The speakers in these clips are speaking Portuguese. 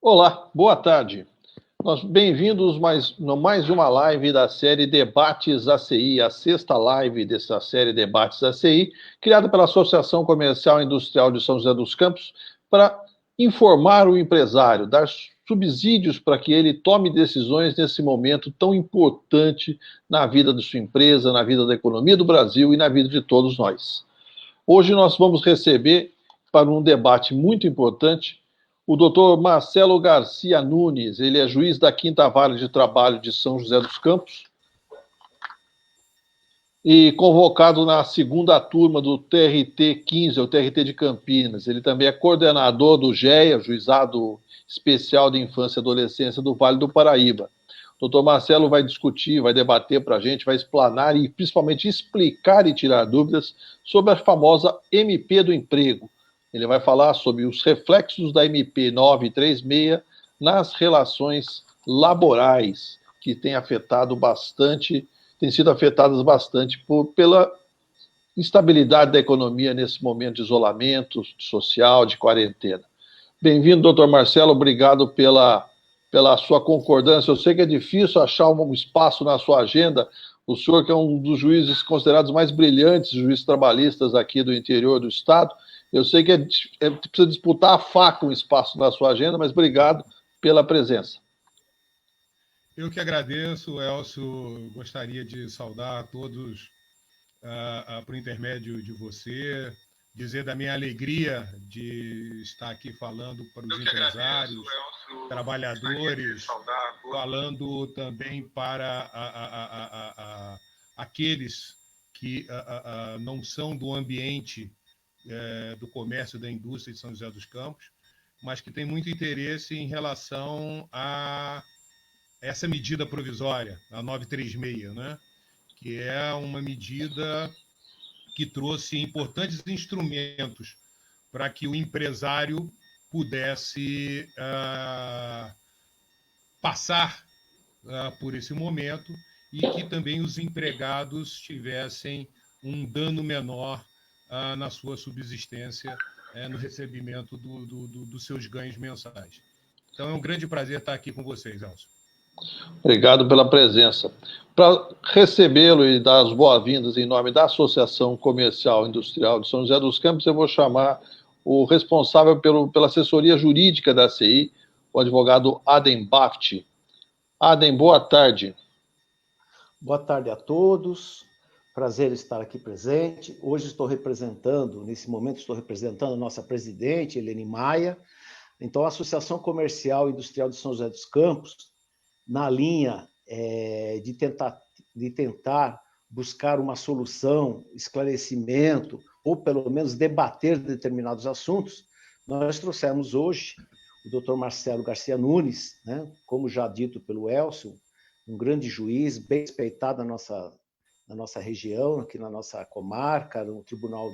Olá, boa tarde. Bem-vindos mais uma live da série Debates ACI, a sexta live dessa série Debates ACI, criada pela Associação Comercial e Industrial de São José dos Campos, para informar o empresário, dar subsídios para que ele tome decisões nesse momento tão importante na vida de sua empresa, na vida da economia do Brasil e na vida de todos nós. Hoje nós vamos receber, para um debate muito importante, o doutor Marcelo Garcia Nunes. Ele é juiz da 5ª Vara de Trabalho de São José dos Campos e convocado na segunda turma do TRT 15, o TRT de Campinas. Ele também é coordenador do GEA, Juizado Especial de Infância e Adolescência do Vale do Paraíba. O doutor Marcelo vai discutir, vai debater para a gente, vai explanar e principalmente explicar e tirar dúvidas sobre a famosa MP do emprego. Ele vai falar sobre os reflexos da MP 936 nas relações laborais, que têm sido afetadas bastante pela instabilidade da economia nesse momento de isolamento social, de quarentena. Bem-vindo, doutor Marcelo, obrigado pela sua concordância. Eu sei que é difícil achar um espaço na sua agenda. O senhor, que é um dos juízes considerados mais brilhantes, juízes trabalhistas aqui do interior do estado, eu sei que precisa disputar a faca um espaço na sua agenda, mas obrigado pela presença. Eu que agradeço, Elcio. Gostaria de saudar a todos por intermédio de você, dizer da minha alegria de estar aqui falando para os empresários, trabalhadores, falando também para aqueles que não são do ambiente do comércio e da indústria de São José dos Campos, mas que têm muito interesse em relação a essa medida provisória, a 936, né? Que é uma medida que trouxe importantes instrumentos para que o empresário pudesse passar por esse momento e que também os empregados tivessem um dano menor na sua subsistência, no recebimento dos seus ganhos mensais. Então é um grande prazer estar aqui com vocês, Elcio. Obrigado pela presença. Para recebê-lo e dar as boas-vindas em nome da Associação Comercial e Industrial de São José dos Campos, eu vou chamar o responsável pela assessoria jurídica da ACI, o advogado Adem Baft. Adem, boa tarde. Boa tarde a todos. Prazer estar aqui presente. Hoje nesse momento estou representando a nossa presidente, Helene Maia. Então, a Associação Comercial e Industrial de São José dos Campos, na linha de tentar buscar uma solução, esclarecimento, ou pelo menos debater determinados assuntos, nós trouxemos hoje o doutor Marcelo Garcia Nunes, né, como já dito pelo Elcio, um grande juiz, bem respeitado na nossa região, aqui na nossa comarca, no Tribunal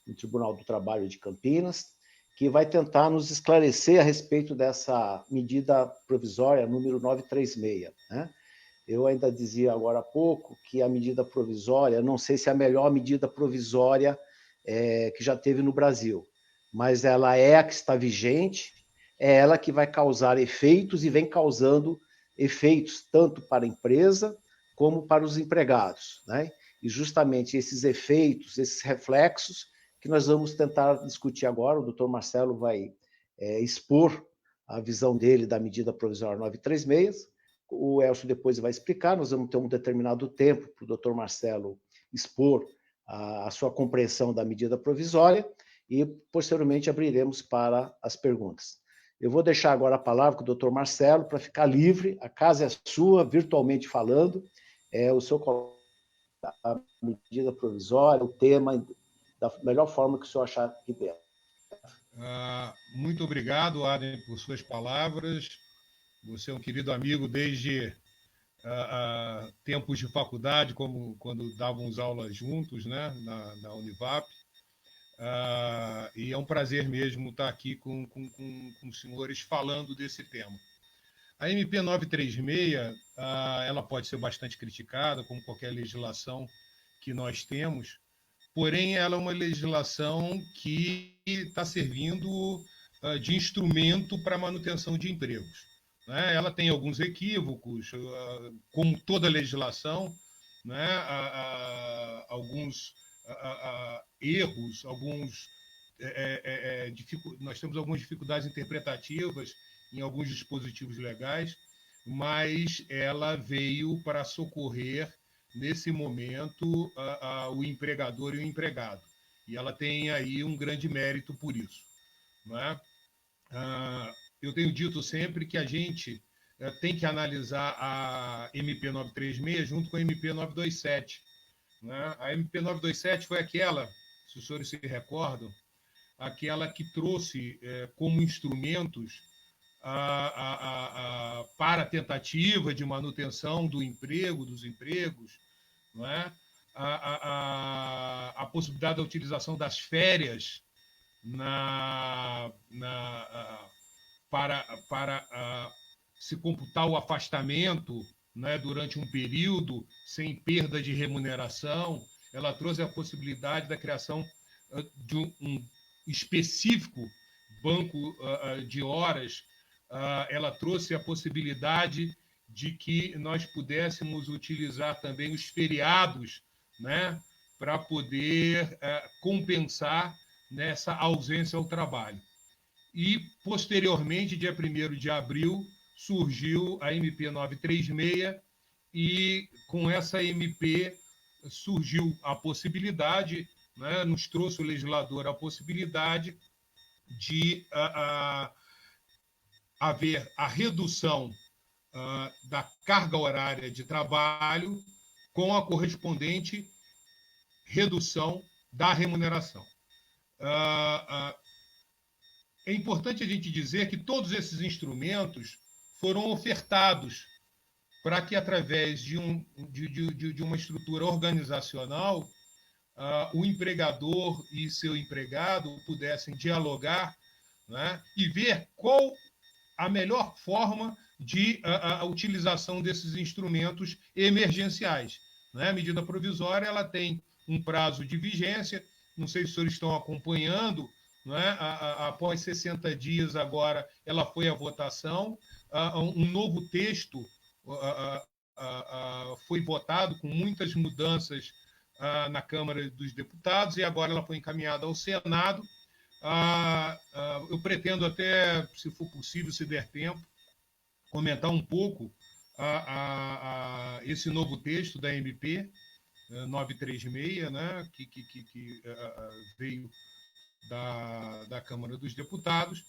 do Trabalho de Campinas, que vai tentar nos esclarecer a respeito dessa medida provisória número 936. Né? Eu ainda dizia agora há pouco que a medida provisória, não sei se é a melhor medida provisória que já teve no Brasil, mas ela é a que está vigente, é ela que vai causar efeitos e vem causando efeitos tanto para a empresa como para os empregados, né? E justamente esses efeitos, esses reflexos, que nós vamos tentar discutir agora. O doutor Marcelo vai expor a visão dele da medida provisória 936, o Elcio depois vai explicar, nós vamos ter um determinado tempo para o doutor Marcelo expor a sua compreensão da medida provisória e, posteriormente, abriremos para as perguntas. Eu vou deixar agora a palavra com o doutor Marcelo para ficar livre, a casa é sua, virtualmente falando, o seu a medida provisória, o tema, da melhor forma que o senhor achar que der. Muito obrigado, Adem, por suas palavras. Você é um querido amigo desde tempos de faculdade, como quando dávamos aulas juntos, né, na Univap. E é um prazer mesmo estar aqui com os senhores falando desse tema. A MP 936, ela pode ser bastante criticada, como qualquer legislação que nós temos, porém ela é uma legislação que está servindo de instrumento para manutenção de empregos. Né? Ela tem alguns equívocos, como toda legislação, né? Alguns erros, nós temos algumas dificuldades interpretativas em alguns dispositivos legais, mas ela veio para socorrer, nesse momento, o empregador e o empregado. E ela tem aí um grande mérito por isso. Não é? Eu tenho dito sempre que a gente tem que analisar a MP 936 junto com a MP 927. Né? A MP 927 foi aquela, se os senhores se recordam, aquela que trouxe como instrumentos para a tentativa de manutenção do emprego, dos empregos, não é? A possibilidade da utilização das férias para se computar o afastamento, né, durante um período sem perda de remuneração. Ela trouxe a possibilidade da criação de um específico banco de horas. Ela trouxe a possibilidade de que nós pudéssemos utilizar também os feriados, né, para poder compensar nessa ausência ao trabalho. E, posteriormente, dia 1º de abril, surgiu a MP 936, e com essa MP surgiu a possibilidade, né, nos trouxe o legislador a possibilidade de haver a redução da carga horária de trabalho com a correspondente redução da remuneração. É importante a gente dizer que todos esses instrumentos foram ofertados para que, através de uma estrutura organizacional, o empregador e seu empregado pudessem dialogar, né, e ver qual a melhor forma de a utilização desses instrumentos emergenciais. Né? A medida provisória ela tem um prazo de vigência, não sei se os senhores estão acompanhando, né? Após 60 dias, agora, ela foi à votação, um novo texto foi votado com muitas mudanças na Câmara dos Deputados, e agora ela foi encaminhada ao Senado. Eu pretendo até, se for possível, se der tempo, comentar um pouco esse novo texto da MP 936, né, que veio da Câmara dos Deputados.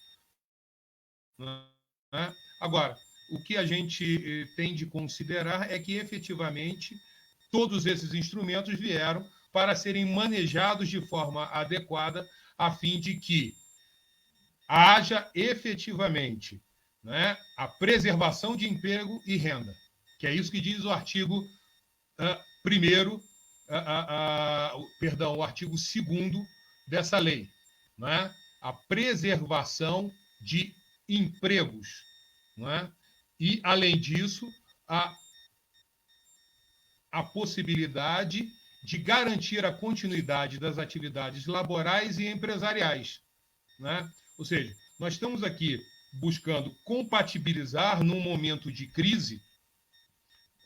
Né? Agora, o que a gente tem de considerar é que, efetivamente, todos esses instrumentos vieram para serem manejados de forma adequada, a fim de que haja efetivamente, né, a preservação de emprego e renda, que é isso que diz o artigo 1º, perdão, o artigo 2º dessa lei, né? A preservação de empregos, né? E, além disso, a possibilidade de garantir a continuidade das atividades laborais e empresariais, né? Ou seja, nós estamos aqui buscando compatibilizar, num momento de crise,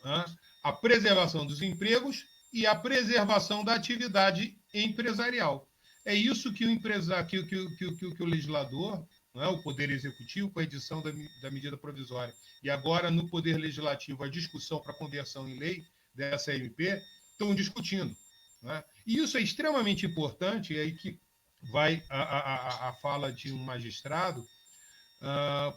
né, a preservação dos empregos e a preservação da atividade empresarial. É isso que o legislador, né, o Poder Executivo, com a edição da medida provisória, e agora no Poder Legislativo, a discussão para conversão em lei dessa MP, estão discutindo. Né? E isso é extremamente importante, e aí que vai a fala de um magistrado,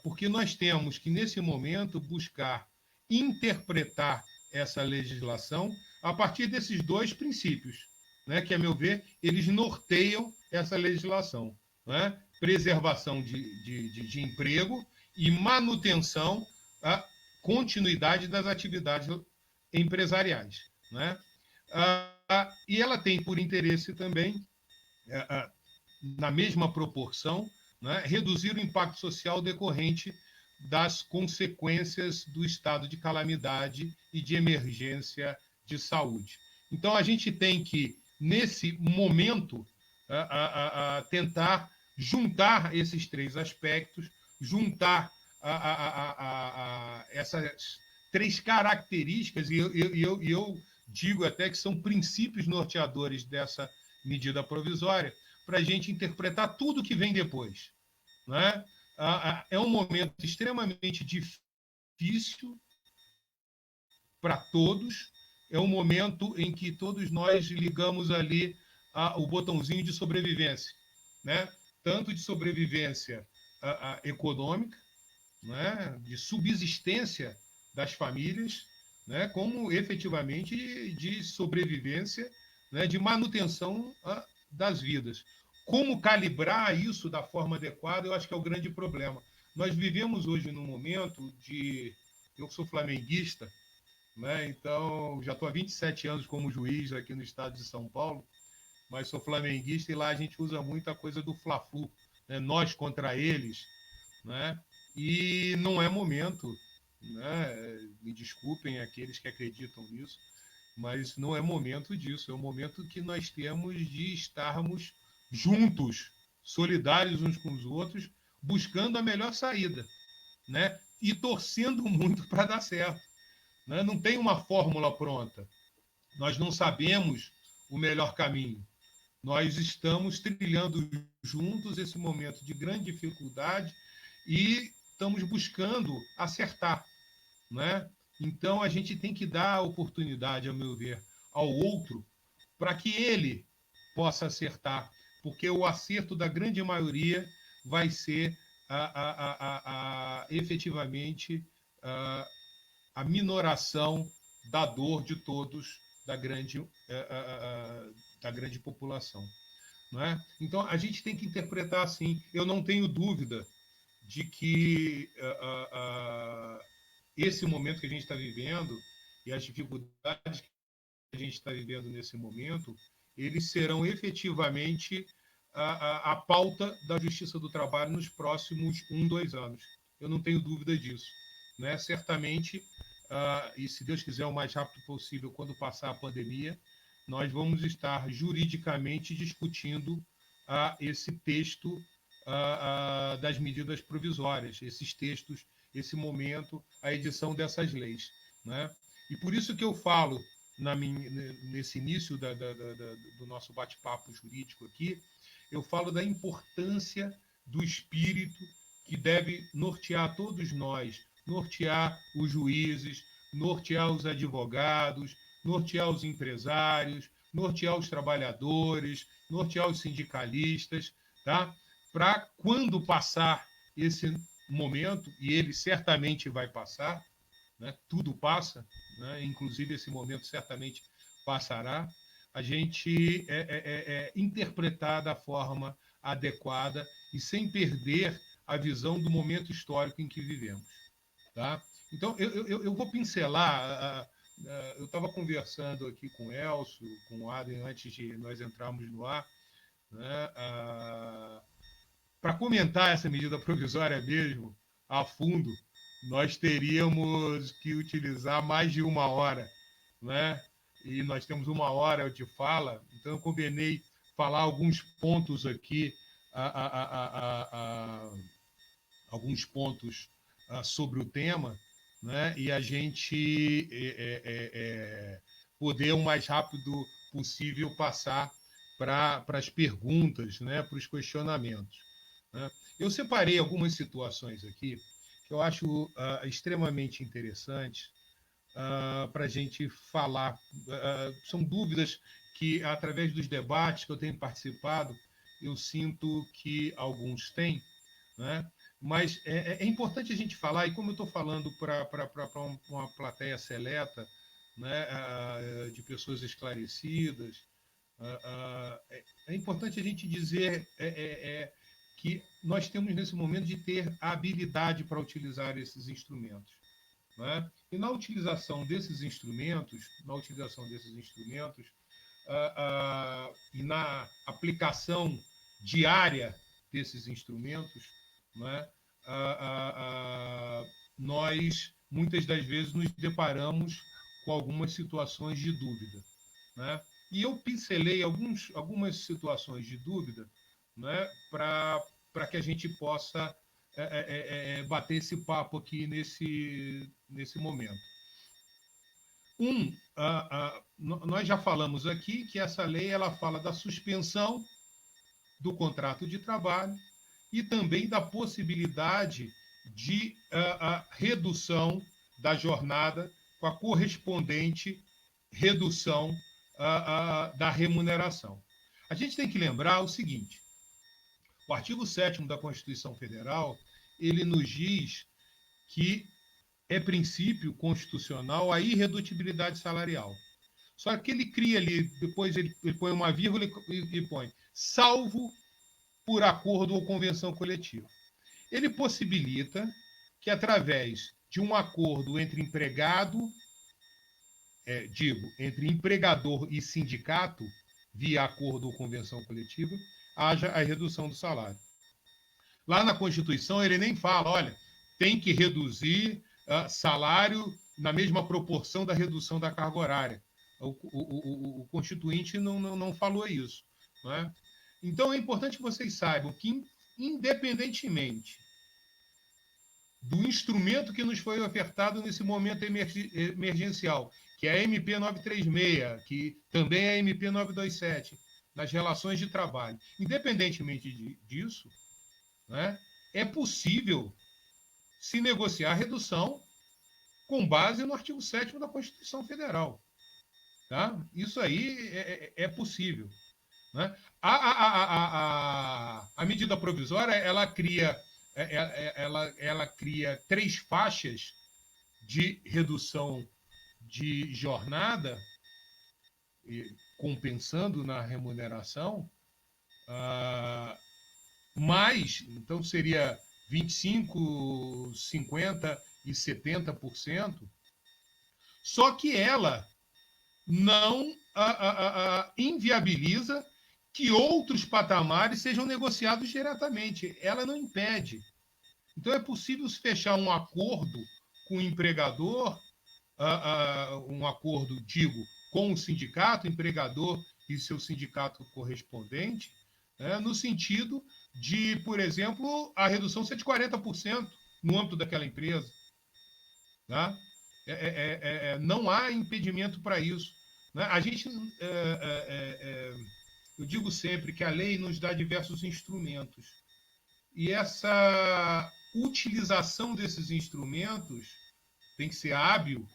porque nós temos que, nesse momento, buscar interpretar essa legislação a partir desses dois princípios, né, que, a meu ver, eles norteiam essa legislação. Né? Preservação de emprego e manutenção, a continuidade das atividades empresariais. Né? E ela tem por interesse também, na mesma proporção, né, reduzir o impacto social decorrente das consequências do estado de calamidade e de emergência de saúde. Então, a gente tem que, nesse momento, tentar juntar esses três aspectos, juntar essas três características, e eu digo até que são princípios norteadores dessa medida provisória, para a gente interpretar tudo que vem depois. Né? É um momento extremamente difícil para todos, é um momento em que todos nós ligamos ali o botãozinho de sobrevivência, né? Tanto de sobrevivência econômica, né? De subsistência das famílias, né? Como efetivamente de sobrevivência, né? De manutenção das vidas. Como calibrar isso da forma adequada, eu acho que é o grande problema. Nós vivemos hoje num momento de... Eu sou flamenguista, né? Então, já estou há 27 anos como juiz aqui no estado de São Paulo, mas sou flamenguista e lá a gente usa muito a coisa do Fla-Flu, né? Nós contra eles, né? E não é momento, né? Me desculpem aqueles que acreditam nisso, mas não é momento disso, é o momento que nós temos de estarmos juntos, solidários uns com os outros, buscando a melhor saída, né? E torcendo muito para dar certo. Né? Não tem uma fórmula pronta. Nós não sabemos o melhor caminho. Nós estamos trilhando juntos esse momento de grande dificuldade e estamos buscando acertar. Né? Então, a gente tem que dar a oportunidade, ao meu ver, ao outro para que ele possa acertar, porque o acerto da grande maioria vai ser efetivamente a minoração da dor de todos, da grande população. Não é? Então, a gente tem que interpretar assim. Eu não tenho dúvida de que esse momento que a gente está vivendo e as dificuldades que a gente está vivendo nesse momento, eles serão efetivamente a pauta da Justiça do Trabalho nos próximos 2 anos. Eu não tenho dúvida disso. Né? Certamente, e se Deus quiser o mais rápido possível, quando passar a pandemia, nós vamos estar juridicamente discutindo esse texto das medidas provisórias, esses textos, esse momento, a edição dessas leis. Né? E por isso que eu falo, nesse início do nosso bate-papo jurídico aqui, eu falo da importância do espírito que deve nortear todos nós, nortear os juízes, nortear os advogados, nortear os empresários, nortear os trabalhadores, nortear os sindicalistas, tá? Para quando passar esse momento, e ele certamente vai passar, né? Tudo passa, né? Inclusive esse momento certamente passará, a gente interpretar da forma adequada e sem perder a visão do momento histórico em que vivemos. Tá? Então, eu vou pincelar. Eu estava conversando aqui com o Elcio, com o Adem, antes de nós entrarmos no ar, né? Para comentar essa medida provisória mesmo, a fundo, nós teríamos que utilizar mais de 1 hora, né? E nós temos 1 hora de fala, então eu combinei falar alguns pontos aqui, alguns pontos sobre o tema, né? E a gente poder o mais rápido possível passar para as perguntas, né? Para os questionamentos. Né? Eu separei algumas situações aqui que eu acho extremamente interessantes para a gente falar. São dúvidas que, através dos debates que eu tenho participado, eu sinto que alguns têm, né? Mas é importante a gente falar, e como eu estou falando para uma plateia seleta, né, de pessoas esclarecidas, é importante a gente dizer que nós temos, nesse momento, de ter a habilidade para utilizar esses instrumentos. Né? E na utilização desses instrumentos, e na aplicação diária desses instrumentos, né? Nós, muitas das vezes, nos deparamos com algumas situações de dúvida. E eu pincelei algumas situações de dúvida, né, para que a gente possa bater esse papo aqui nesse momento. Nós já falamos aqui que essa lei ela fala da suspensão do contrato de trabalho e também da possibilidade de redução da jornada com a correspondente redução da remuneração. A gente tem que lembrar o seguinte: o artigo 7º da Constituição Federal, ele nos diz que é princípio constitucional a irredutibilidade salarial. Só que ele cria ali, depois ele põe uma vírgula e põe salvo por acordo ou convenção coletiva. Ele possibilita que, através de um acordo entre entre empregador e sindicato, via acordo ou convenção coletiva, haja a redução do salário. Lá na Constituição, ele nem fala, olha, tem que reduzir salário na mesma proporção da redução da carga horária. O Constituinte não falou isso. Não é? Então, é importante que vocês saibam que, independentemente do instrumento que nos foi ofertado nesse momento emergencial, que é a MP 936, que também é a MP 927, nas relações de trabalho, independentemente disso, né, é possível se negociar a redução com base no artigo 7º da Constituição Federal. Tá? Isso aí é possível. Né? A medida provisória ela cria 3 faixas de redução de jornada, compensando na remuneração, mais, então seria 25%, 50% e 70%, só que ela não inviabiliza que outros patamares sejam negociados diretamente. Ela não impede. Então, é possível se fechar um acordo com o empregador, um acordo, com o sindicato, empregador e seu sindicato correspondente, no sentido de, por exemplo, a redução ser de 40% no âmbito daquela empresa. Tá? Não há impedimento para isso. Né? A gente, eu digo sempre que a lei nos dá diversos instrumentos. E essa utilização desses instrumentos tem que ser hábil,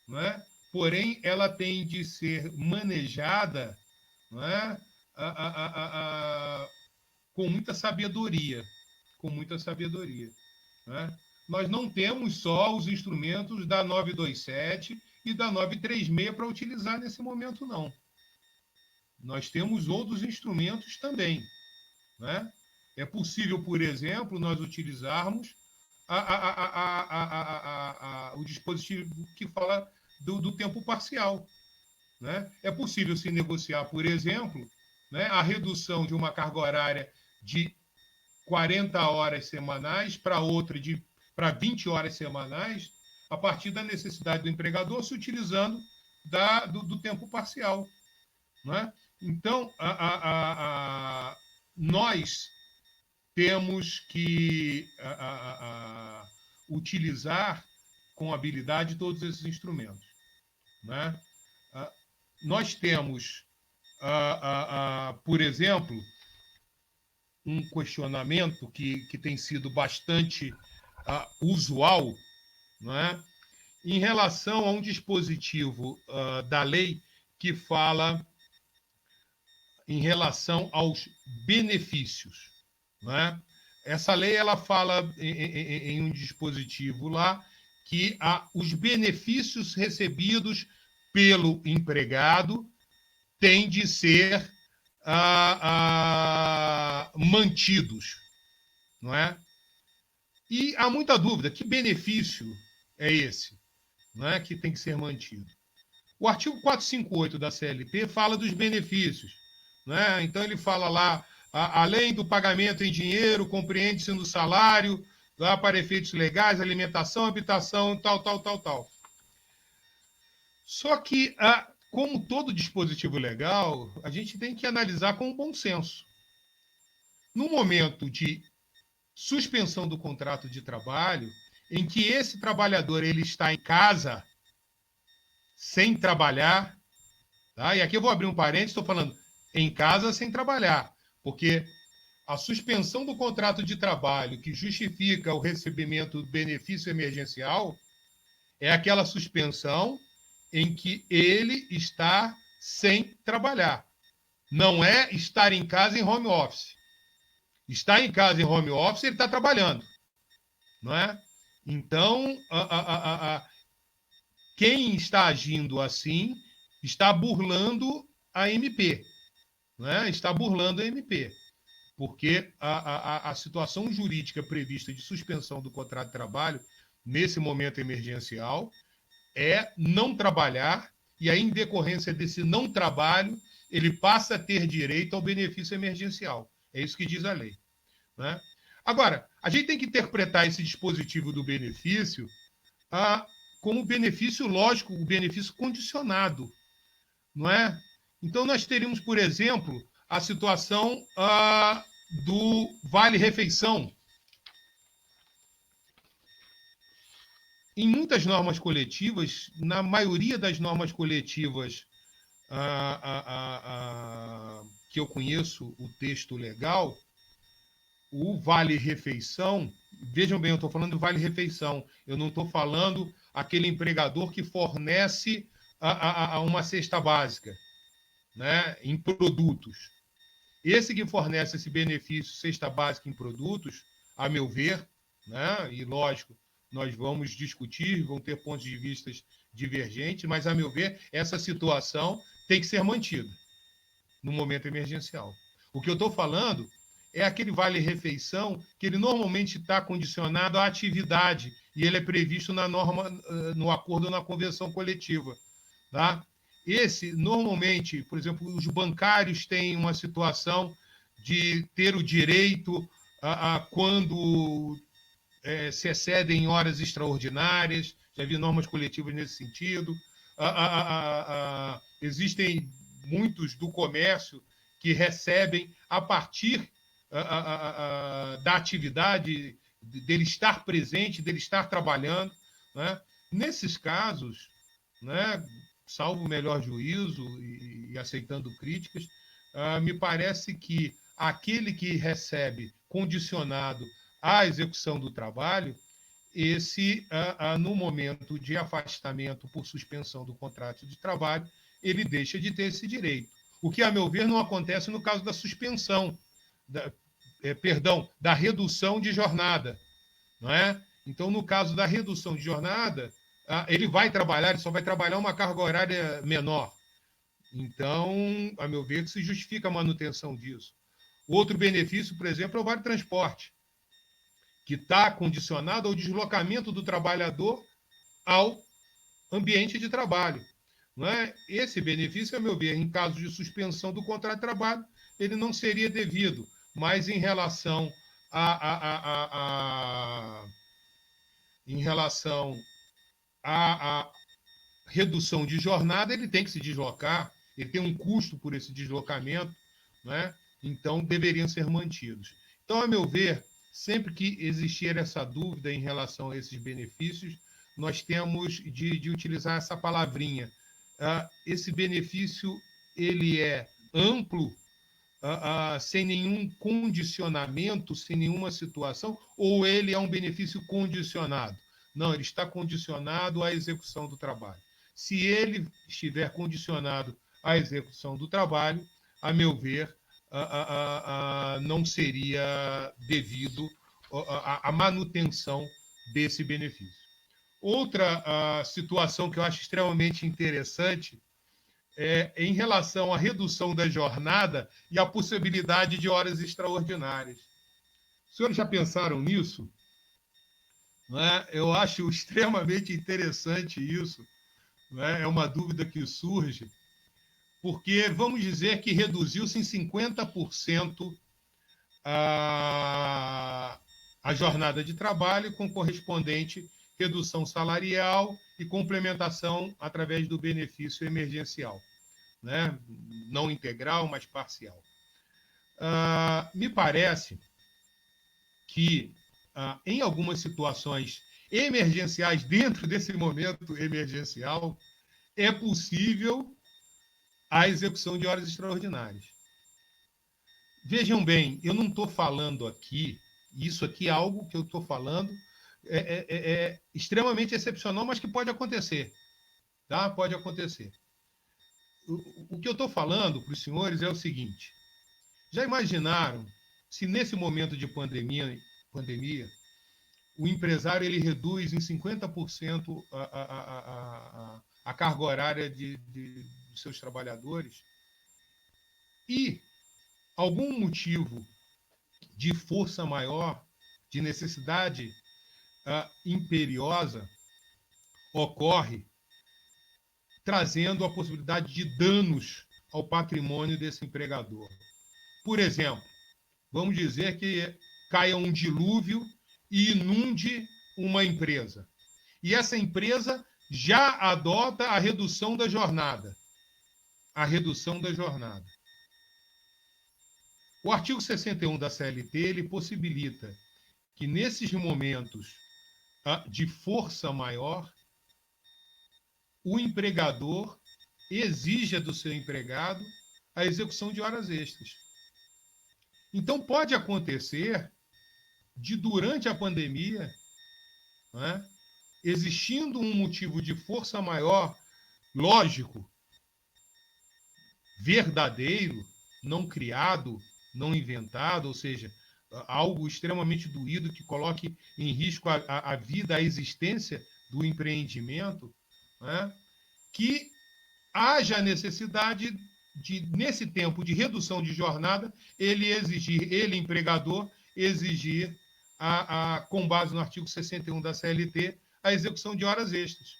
não é? Porém, ela tem de ser manejada, não é? Com muita sabedoria. Com muita sabedoria. Não é? Nós não temos só os instrumentos da 927 e da 936 para utilizar nesse momento, não. Nós temos outros instrumentos também. Né? É possível, por exemplo, nós utilizarmos o dispositivo que fala do tempo parcial. Né? É possível se negociar, por exemplo, né, a redução de uma carga horária de 40 horas semanais para outra para 20 horas semanais, a partir da necessidade do empregador, se utilizando do tempo parcial. Né? Então, nós temos que utilizar com habilidade todos esses instrumentos. Né? Nós temos, por exemplo, um questionamento que tem sido bastante usual, né? Em relação a um dispositivo da lei que fala em relação aos benefícios. Né? Essa lei ela fala em um dispositivo lá que os benefícios recebidos pelo empregado têm de ser mantidos. Não é? E há muita dúvida, que benefício é esse, não é, que tem que ser mantido? O artigo 458 da CLT fala dos benefícios. Né? Então, ele fala lá, além do pagamento em dinheiro, compreende-se no salário, lá para efeitos legais, alimentação, habitação, tal. Só que, como todo dispositivo legal, a gente tem que analisar com bom senso. No momento de suspensão do contrato de trabalho em que esse trabalhador ele está em casa sem trabalhar, tá? E aqui eu vou abrir um parênteses, estou falando em casa sem trabalhar, porque a suspensão do contrato de trabalho que justifica o recebimento do benefício emergencial é aquela suspensão em que ele está sem trabalhar. Não é estar em casa em home office. Estar em casa em home office, ele está trabalhando. Não é? Então, quem está agindo assim está burlando a MP. Não é? Está burlando a MP. Porque a situação jurídica prevista de suspensão do contrato de trabalho, nesse momento emergencial, é não trabalhar, e aí, em decorrência desse não trabalho, ele passa a ter direito ao benefício emergencial. É isso que diz a lei. Né? Agora, a gente tem que interpretar esse dispositivo do benefício como benefício lógico, o benefício condicionado. Não é? Então, nós teríamos, por exemplo, a situação do vale-refeição. Em muitas normas coletivas, na maioria das normas coletivas que eu conheço, o texto legal, o vale-refeição, vejam bem, eu estou falando do vale-refeição, eu não estou falando aquele empregador que fornece uma cesta básica, né, em produtos. Esse que fornece esse benefício cesta básica em produtos, a meu ver, né, e lógico, nós vamos discutir, vão ter pontos de vista divergentes, mas, a meu ver, essa situação tem que ser mantida no momento emergencial. O que eu estou falando é aquele vale-refeição que ele normalmente está condicionado à atividade e ele é previsto na norma, no acordo, na convenção coletiva. Tá? Esse, normalmente, por exemplo, os bancários têm uma situação de ter o direito quando se excedem horas extraordinárias, já vi normas coletivas nesse sentido. Existem muitos do comércio que recebem a partir da atividade, dele estar presente, dele estar trabalhando. Né? Nesses casos, né, salvo o melhor juízo e aceitando críticas, me parece que aquele que recebe condicionado à execução do trabalho, esse, no momento de afastamento por suspensão do contrato de trabalho, ele deixa de ter esse direito. O que, a meu ver, não acontece no caso da suspensão, da redução de jornada. Não é? Então, no caso da redução de jornada, ele vai trabalhar, ele só vai trabalhar uma carga horária menor. Então, a meu ver, se justifica a manutenção disso. Outro benefício, por exemplo, é o vale transporte, que está condicionado ao deslocamento do trabalhador ao ambiente de trabalho. Não é? Esse benefício, a meu ver, em caso de suspensão do contrato de trabalho, ele não seria devido, mas em relação à redução de jornada, ele tem que se deslocar, ele tem um custo por esse deslocamento, né? Então deveriam ser mantidos. Então, a meu ver, sempre que existir essa dúvida em relação a esses benefícios, nós temos de utilizar essa palavrinha. Esse benefício ele é amplo, sem nenhum condicionamento, sem nenhuma situação, ou ele é um benefício condicionado? Não, ele está condicionado à execução do trabalho. Se ele estiver condicionado à execução do trabalho, a meu ver, não seria devido à manutenção desse benefício. Outra situação que eu acho extremamente interessante é em relação à redução da jornada e à possibilidade de horas extraordinárias. Os senhores já pensaram nisso? Não é? Eu acho extremamente interessante isso. Não é? É uma dúvida que surge, porque vamos dizer que reduziu-se em 50% a jornada de trabalho com correspondente redução salarial e complementação através do benefício emergencial, né? Não integral, mas parcial. Me parece que, em algumas situações emergenciais, dentro desse momento emergencial, é possível a execução de horas extraordinárias. Vejam bem, eu não estou falando aqui, isso aqui é algo que eu estou falando, é extremamente excepcional, mas que pode acontecer. Tá? Pode acontecer. O que eu estou falando para os senhores é o seguinte: já imaginaram se nesse momento de pandemia o empresário ele reduz em 50% a carga horária dos seus trabalhadores e algum motivo de força maior, de necessidade imperiosa, ocorre, trazendo a possibilidade de danos ao patrimônio desse empregador. Por exemplo, vamos dizer que caia um dilúvio e inunde uma empresa. E essa empresa já adota a redução da jornada. A redução da jornada. O artigo 61 da CLT ele possibilita que, nesses momentos de força maior, o empregador exija do seu empregado a execução de horas extras. Então, pode acontecer de, durante a pandemia, né, existindo um motivo de força maior, lógico, verdadeiro, não criado, não inventado, ou seja, algo extremamente doído que coloque em risco a vida, a existência do empreendimento, né, que haja necessidade de, nesse tempo de redução de jornada, ele empregador, exigir, com base no artigo 61 da CLT, a execução de horas extras.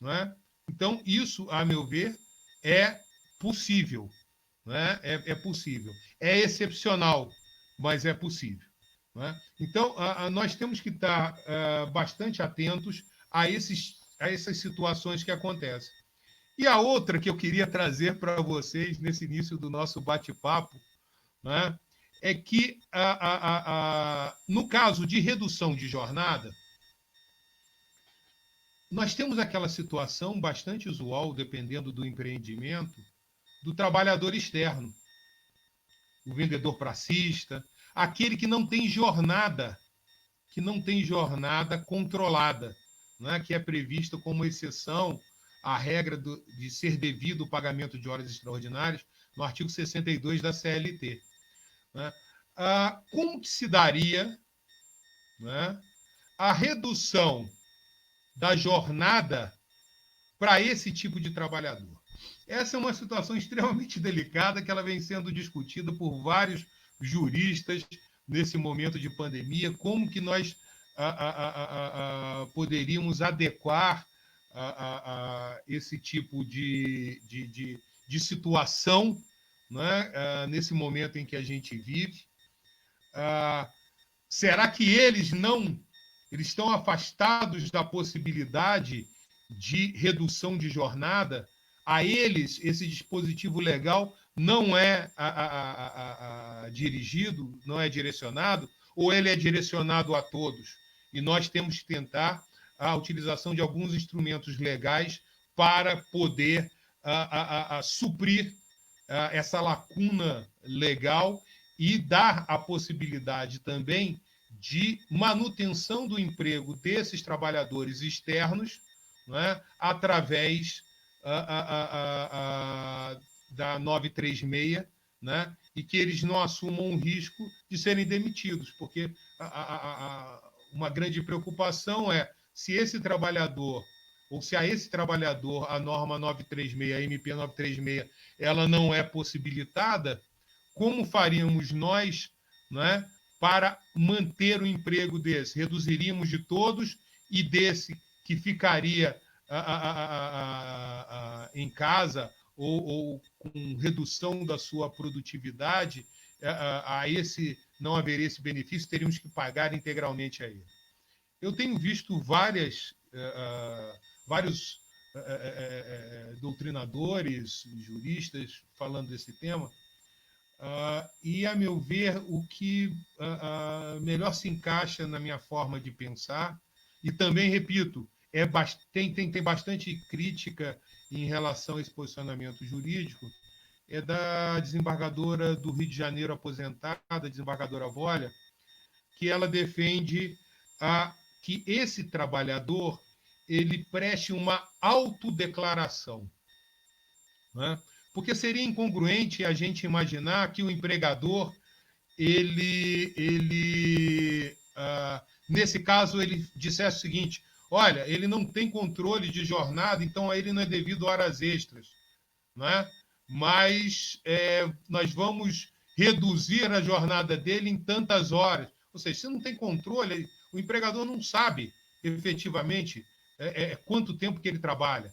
Não é? Então, isso, a meu ver, é possível. Não é? É possível. É excepcional, mas é possível. Não é? Então, nós temos que estar bastante atentos a essas situações que acontecem. E a outra que eu queria trazer para vocês nesse início do nosso bate-papo, né, é que, no caso de redução de jornada, nós temos aquela situação bastante usual, dependendo do empreendimento, do trabalhador externo, o vendedor pracista, aquele que não tem jornada controlada, né, que é prevista como exceção à regra de ser devido o pagamento de horas extraordinárias no artigo 62 da CLT. Né? Como que se daria, né, a redução da jornada para esse tipo de trabalhador? Essa é uma situação extremamente delicada que ela vem sendo discutida por vários juristas nesse momento de pandemia. Como que nós poderíamos adequar esse tipo de situação, né, nesse momento em que a gente vive? Será que eles estão afastados da possibilidade de redução de jornada? A eles, esse dispositivo legal não é dirigido, não é direcionado, ou ele é direcionado a todos? E nós temos que tentar a utilização de alguns instrumentos legais para poder suprir essa lacuna legal e dar a possibilidade também de manutenção do emprego desses trabalhadores externos, né, através da 936, né, e que eles não assumam o risco de serem demitidos, porque uma grande preocupação é se esse trabalhador, ou se a esse trabalhador a norma 936, a MP 936, ela não é possibilitada, como faríamos nós, né, para manter o emprego desse? Reduziríamos de todos e desse que ficaria em casa ou com redução da sua produtividade, a esse não haveria esse benefício, teríamos que pagar integralmente a ele. Eu tenho visto vários doutrinadores, juristas falando desse tema, E, a meu ver, o que melhor se encaixa na minha forma de pensar, e também, repito, tem bastante crítica em relação a esse posicionamento jurídico, é da desembargadora do Rio de Janeiro aposentada, a desembargadora Volha, que ela defende que esse trabalhador ele preste uma autodeclaração, né? Porque seria incongruente a gente imaginar que o empregador, nesse caso, ele dissesse o seguinte: olha, ele não tem controle de jornada, então a ele não é devido horas extras, né? Mas nós vamos reduzir a jornada dele em tantas horas. Ou seja, se não tem controle, o empregador não sabe efetivamente quanto tempo que ele trabalha.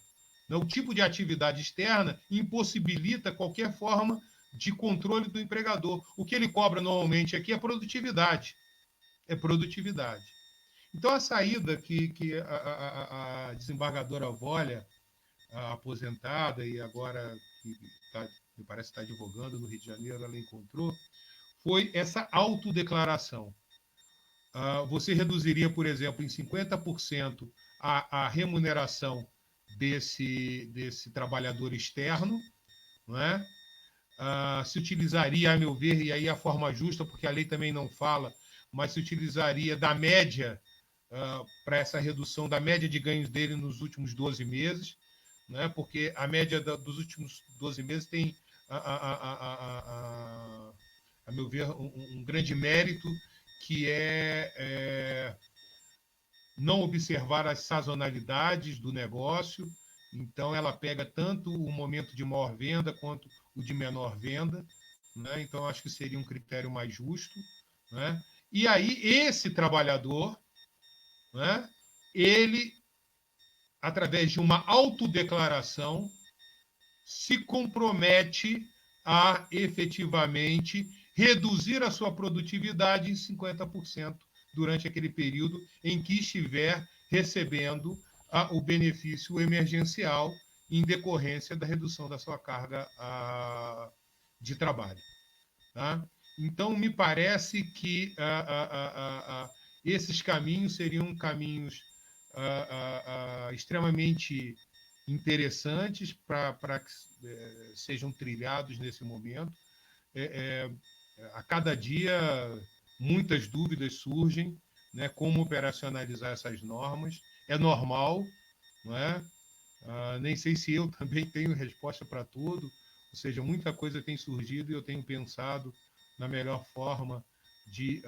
O tipo de atividade externa impossibilita qualquer forma de controle do empregador. O que ele cobra normalmente aqui é produtividade. É produtividade. Então, a saída que a desembargadora Volha, a aposentada e agora me parece estar advogando no Rio de Janeiro, ela encontrou, foi essa autodeclaração. Você reduziria, por exemplo, em 50% a remuneração desse trabalhador externo, não é? Se utilizaria, a meu ver, e aí a forma justa, porque a lei também não fala, mas se utilizaria da média para essa redução da média de ganhos dele nos últimos 12 meses, né? Porque a média dos últimos 12 meses tem, a meu ver, um grande mérito, que é não observar as sazonalidades do negócio. Então, ela pega tanto o momento de maior venda quanto o de menor venda, né? Então, acho que seria um critério mais justo, né? E aí, esse trabalhador, né, ele, através de uma autodeclaração, se compromete a efetivamente reduzir a sua produtividade em 50% durante aquele período em que estiver recebendo o benefício emergencial em decorrência da redução da sua carga de trabalho. Tá? Então, me parece que esses caminhos seriam caminhos extremamente interessantes para que sejam trilhados nesse momento. A cada dia, muitas dúvidas surgem, né, como operacionalizar essas normas. É normal, não é? Nem sei se eu também tenho resposta para tudo, ou seja, muita coisa tem surgido e eu tenho pensado na melhor forma de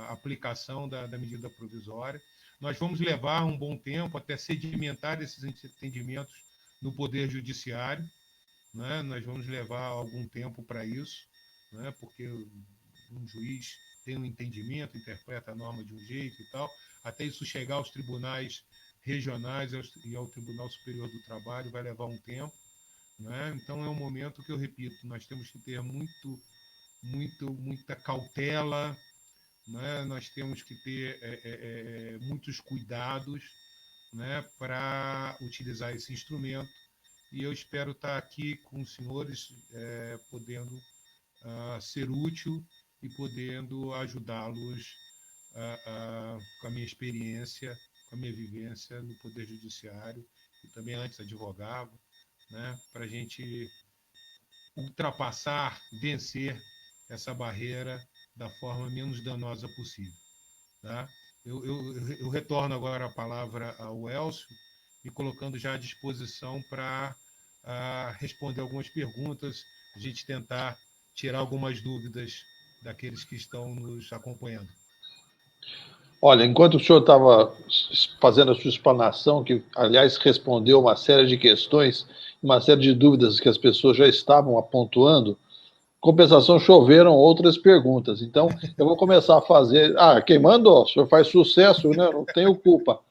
aplicação da medida provisória. Nós vamos levar um bom tempo até sedimentar esses entendimentos no Poder Judiciário, né? Nós vamos levar algum tempo para isso, né? Porque um juiz tem um entendimento, interpreta a norma de um jeito e tal, até isso chegar aos tribunais regionais e ao Tribunal Superior do Trabalho vai levar um tempo, né? Então é um momento que eu repito, nós temos que ter muita cautela, né? Nós temos que ter muitos cuidados, né, para utilizar esse instrumento, e eu espero estar aqui com os senhores podendo ser útil e podendo ajudá-los com a minha experiência, com a minha vivência no Poder Judiciário, e também antes advogava, né, para a gente ultrapassar, vencer essa barreira da forma menos danosa possível. Tá? Eu retorno agora a palavra ao Elcio, me colocando já à disposição para responder algumas perguntas, a gente tentar tirar algumas dúvidas daqueles que estão nos acompanhando. Olha, enquanto o senhor estava fazendo a sua explanação, que, aliás, respondeu uma série de questões, uma série de dúvidas que as pessoas já estavam apontando, compensação, choveram outras perguntas. Então, eu vou começar a fazer... quem mandou? O senhor faz sucesso, né? Não tenho culpa.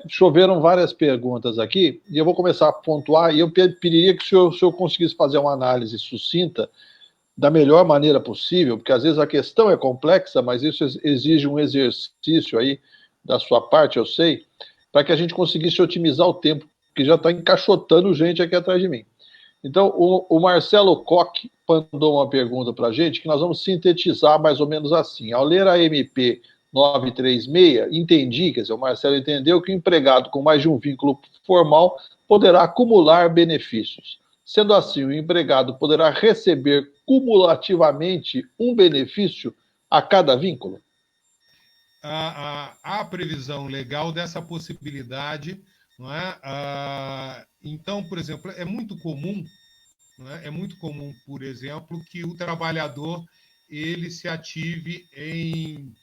Choveram várias perguntas aqui, e eu vou começar a pontuar, e eu pediria que o senhor conseguisse fazer uma análise sucinta da melhor maneira possível, porque às vezes a questão é complexa, mas isso exige um exercício aí da sua parte, eu sei, para que a gente conseguisse otimizar o tempo, que já está encaixotando gente aqui atrás de mim. Então, o Marcelo Koch mandou uma pergunta para a gente que nós vamos sintetizar mais ou menos assim. Ao ler a MP 936, entendi, quer dizer, o Marcelo entendeu que o empregado com mais de um vínculo formal poderá acumular benefícios. Sendo assim, o empregado poderá receber cumulativamente um benefício a cada vínculo? Há previsão legal dessa possibilidade, não é? Então, por exemplo, é muito comum, não é? É muito comum, por exemplo, que o trabalhador ele se ative em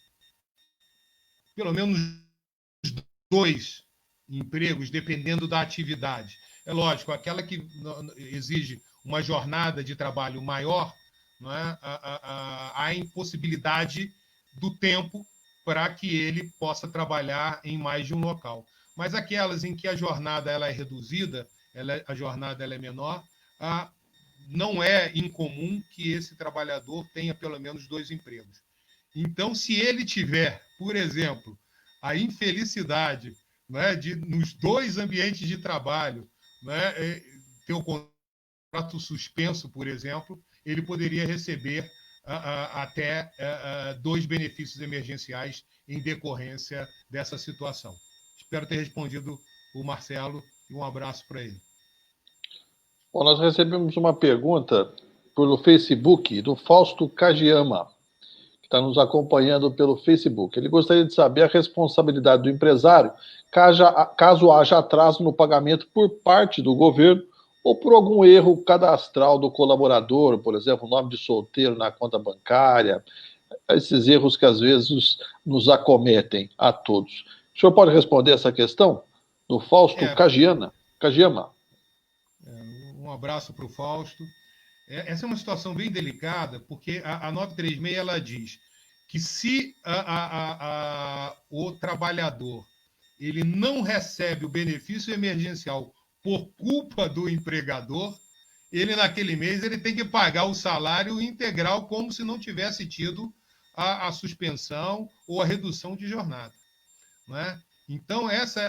pelo menos dois empregos, dependendo da atividade. É lógico, aquela que exige uma jornada de trabalho maior, não é? A impossibilidade do tempo para que ele possa trabalhar em mais de um local. Mas aquelas em que a jornada ela é reduzida, a jornada ela é menor, não é incomum que esse trabalhador tenha pelo menos dois empregos. Então, se ele tiver, por exemplo, a infelicidade, né, de, nos dois ambientes de trabalho, né, ter o contrato suspenso, por exemplo, ele poderia receber até dois benefícios emergenciais em decorrência dessa situação. Espero ter respondido o Marcelo e um abraço para ele. Bom, nós recebemos uma pergunta pelo Facebook do Fausto Kajiyama, que está nos acompanhando pelo Facebook. Ele gostaria de saber a responsabilidade do empresário caso haja atraso no pagamento por parte do governo ou por algum erro cadastral do colaborador, por exemplo, nome de solteiro na conta bancária, esses erros que às vezes nos acometem a todos. O senhor pode responder essa questão? Do Fausto Kajiyama. Um abraço para o Fausto. Essa é uma situação bem delicada, porque a 936 ela diz que se o trabalhador ele não recebe o benefício emergencial por culpa do empregador, ele naquele mês ele tem que pagar o salário integral como se não tivesse tido a suspensão ou a redução de jornada. Não é? Então, essa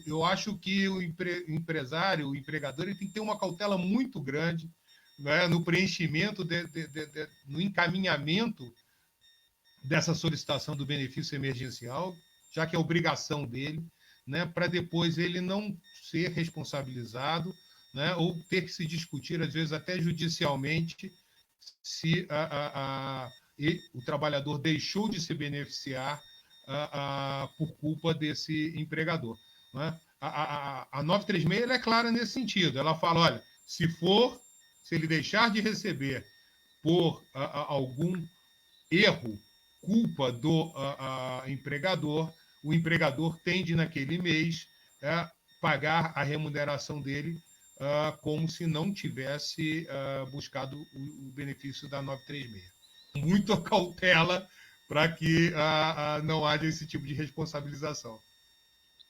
eu acho que o empresário, o empregador, ele tem que ter uma cautela muito grande, né, no preenchimento, no encaminhamento dessa solicitação do benefício emergencial, já que é obrigação dele, né, para depois ele não ser responsabilizado, né, ou ter que se discutir, às vezes até judicialmente, se o trabalhador deixou de se beneficiar por culpa desse empregador. Né? A 936 ela é clara nesse sentido. Ela fala, olha, se ele deixar de receber por algum erro, culpa do empregador, o empregador tem de, naquele mês, pagar a remuneração dele como se não tivesse buscado o benefício da 936. Muita cautela para que não haja esse tipo de responsabilização.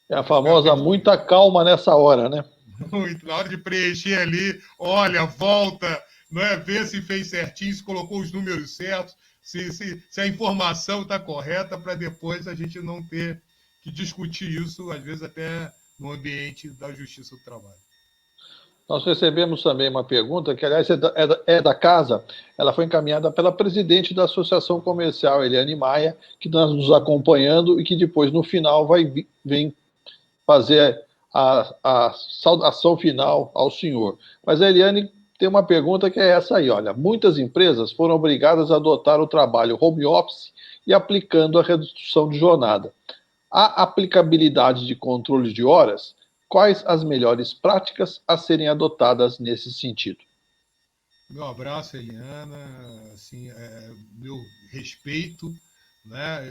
É a famosa muita calma nessa hora, né? Muito. Na hora de preencher ali, olha, volta, não é? Vê se fez certinho, se colocou os números certos, se a informação está correta, para depois a gente não ter que discutir isso, às vezes até no ambiente da Justiça do Trabalho. Nós recebemos também uma pergunta, que aliás é da casa, ela foi encaminhada pela presidente da Associação Comercial, Eliane Maia, que está nos acompanhando e que depois, no final, vem fazer a saudação final ao senhor. Mas a Eliane tem uma pergunta que é essa aí, olha, muitas empresas foram obrigadas a adotar o trabalho home office e aplicando a redução de jornada. A aplicabilidade de controle de horas, quais as melhores práticas a serem adotadas nesse sentido? Meu abraço, Eliana, assim, meu respeito, né?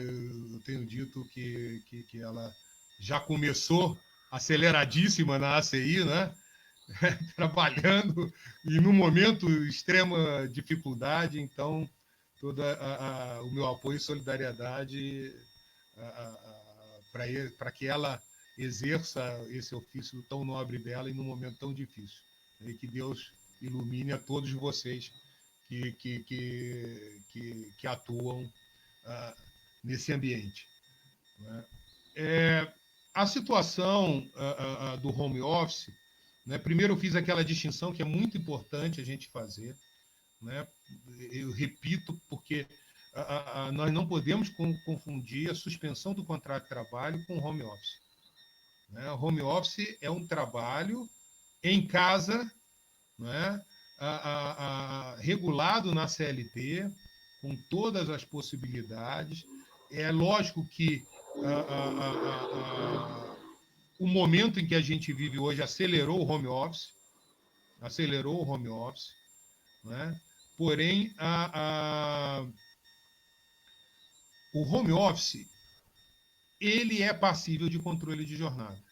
Eu tenho dito que ela já começou aceleradíssima na ACI, né? Trabalhando e num momento extrema dificuldade, então todo o meu apoio e solidariedade para que ela exerça esse ofício tão nobre dela e num momento tão difícil. E que Deus ilumine a todos vocês que atuam nesse ambiente. Né? A situação do home office, né? Primeiro, eu fiz aquela distinção que é muito importante a gente fazer, né? Eu repito, porque nós não podemos confundir a suspensão do contrato de trabalho com home office, né? O home office é um trabalho em casa, né? Regulado na CLT, com todas as possibilidades. É lógico que o momento em que a gente vive hoje acelerou o home office, né? Porém, o home office ele é passível de controle de jornada.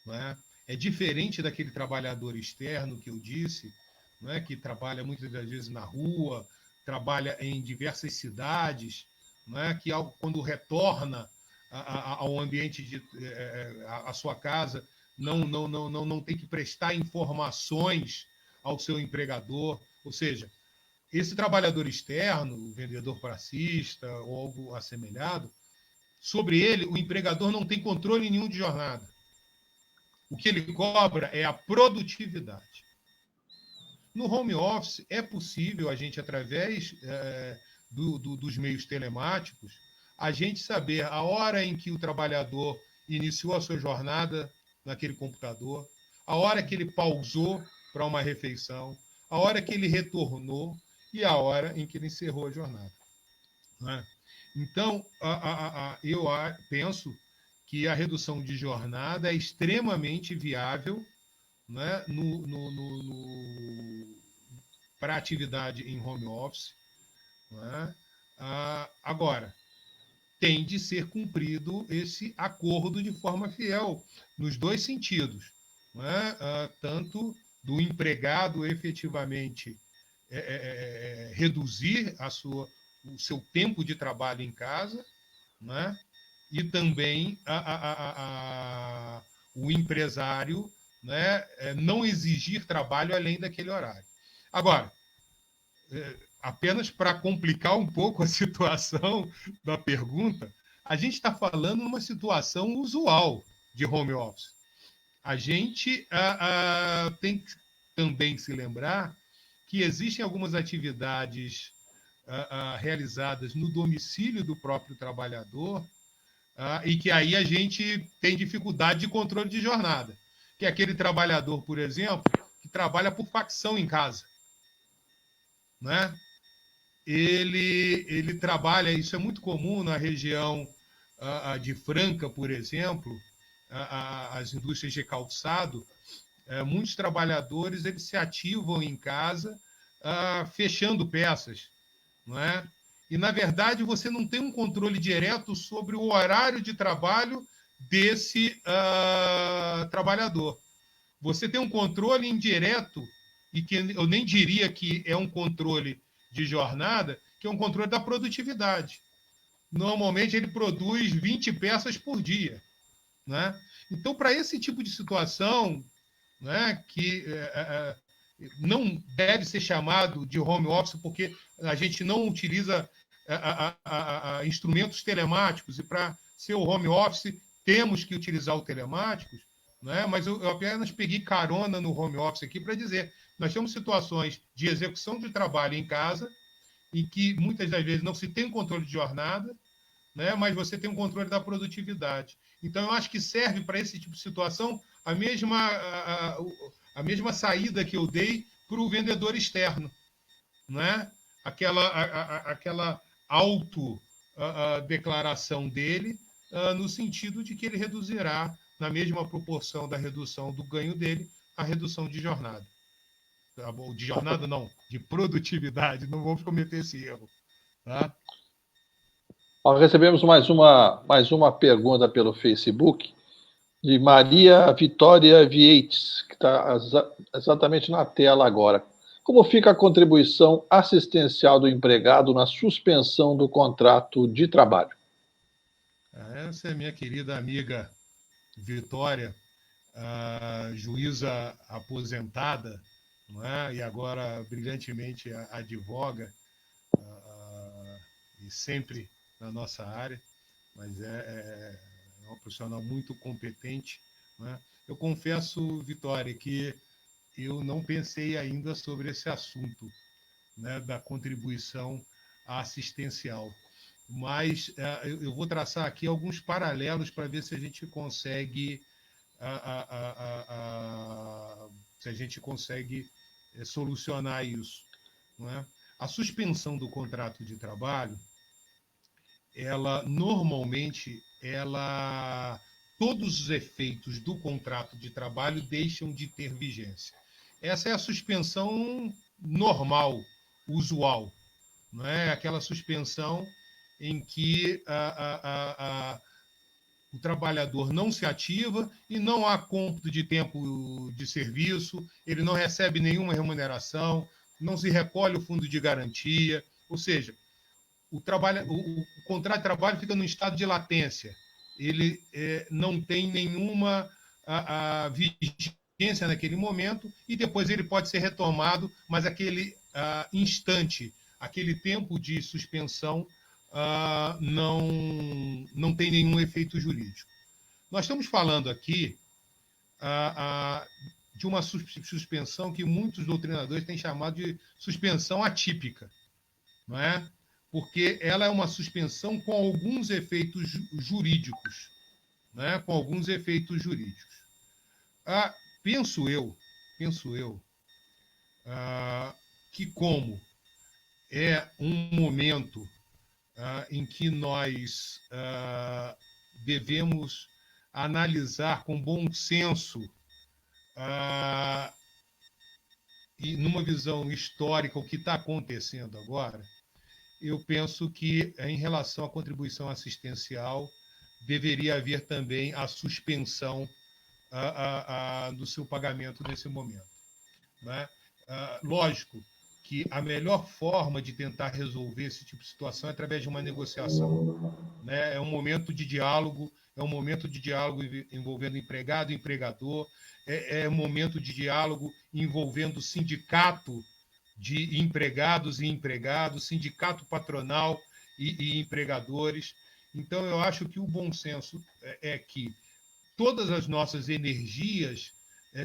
Não é? É diferente daquele trabalhador externo que eu disse, não é? Que trabalha muitas das vezes na rua, trabalha em diversas cidades, não é? Que quando retorna ao ambiente à sua casa, não tem que prestar informações ao seu empregador. Ou seja, esse trabalhador externo, o vendedor pracista ou algo assemelhado, sobre ele o empregador não tem controle nenhum de jornada. O que ele cobra é a produtividade. No home office é possível a gente, através dos meios telemáticos, a gente saber a hora em que o trabalhador iniciou a sua jornada naquele computador, a hora que ele pausou para uma refeição, a hora que ele retornou e a hora em que ele encerrou a jornada. Né? Então, eu penso que a redução de jornada é extremamente viável, né, para atividade em home office. Né? Agora, tem de ser cumprido esse acordo de forma fiel, nos dois sentidos. Né? Tanto do empregado efetivamente reduzir o seu tempo de trabalho em casa, né? E também o empresário, né, não exigir trabalho além daquele horário. Agora, apenas para complicar um pouco a situação da pergunta, a gente está falando numa situação usual de home office. A gente tem que também se lembrar que existem algumas atividades realizadas no domicílio do próprio trabalhador e que aí a gente tem dificuldade de controle de jornada. Que é aquele trabalhador, por exemplo, que trabalha por facção em casa. Né? Ele trabalha, isso é muito comum na região de Franca, por exemplo, as indústrias de calçado, muitos trabalhadores eles se ativam em casa fechando peças, não é? E, na verdade, você não tem um controle direto sobre o horário de trabalho desse trabalhador. Você tem um controle indireto, e que eu nem diria que é um controle de jornada, que é um controle da produtividade. Normalmente, ele produz 20 peças por dia. Né? Então, para esse tipo de situação, né, que não deve ser chamado de home office, porque a gente não utiliza instrumentos telemáticos, e para ser o home office temos que utilizar o telemático, né? Mas eu apenas peguei carona no home office aqui para dizer, nós temos situações de execução de trabalho em casa, em que muitas das vezes não se tem controle de jornada, né? Mas você tem um controle da produtividade. Então, eu acho que serve para esse tipo de situação a mesma saída que eu dei para o vendedor externo. Né? Aquela autodeclaração dele, no sentido de que ele reduzirá, na mesma proporção da redução do ganho dele, a redução de jornada. De jornada, não, de produtividade. Não vamos cometer esse erro. Tá? Recebemos mais uma pergunta pelo Facebook, de Maria Vitória Vieites, que está exatamente na tela agora. Como fica a contribuição assistencial do empregado na suspensão do contrato de trabalho? Essa é minha querida amiga Vitória, juíza aposentada, não é? E agora brilhantemente advoga, e sempre na nossa área, mas é uma profissional muito competente, né? Eu confesso, Vitória, que eu não pensei ainda sobre esse assunto, né, da contribuição assistencial. Mas eu vou traçar aqui alguns paralelos para ver se a gente consegue se a gente consegue solucionar isso, não é? A suspensão do contrato de trabalho, ela normalmente, todos os efeitos do contrato de trabalho deixam de ter vigência. Essa é a suspensão normal, usual, não é? Aquela suspensão em que o trabalhador não se ativa e não há cômputo de tempo de serviço, ele não recebe nenhuma remuneração, não se recolhe o fundo de garantia, ou seja, o contrato de trabalho fica num estado de latência, ele não tem nenhuma vigência naquele momento e depois ele pode ser retomado, mas aquele instante, aquele tempo de suspensão não tem nenhum efeito jurídico. Nós estamos falando aqui de uma suspensão que muitos doutrinadores têm chamado de suspensão atípica, não é? Porque ela é uma suspensão com alguns efeitos jurídicos, né? Com alguns efeitos jurídicos. Penso eu que como é um momento em que nós devemos analisar com bom senso e numa visão histórica o que está acontecendo agora, eu penso que, em relação à contribuição assistencial, deveria haver também a suspensão do seu pagamento nesse momento, né? Lógico que a melhor forma de tentar resolver esse tipo de situação é através de uma negociação, né? É um momento de diálogo envolvendo empregado e empregador, é um momento de diálogo envolvendo sindicato de empregados e empregados, sindicato patronal e empregadores. Então, eu acho que o bom senso é que todas as nossas energias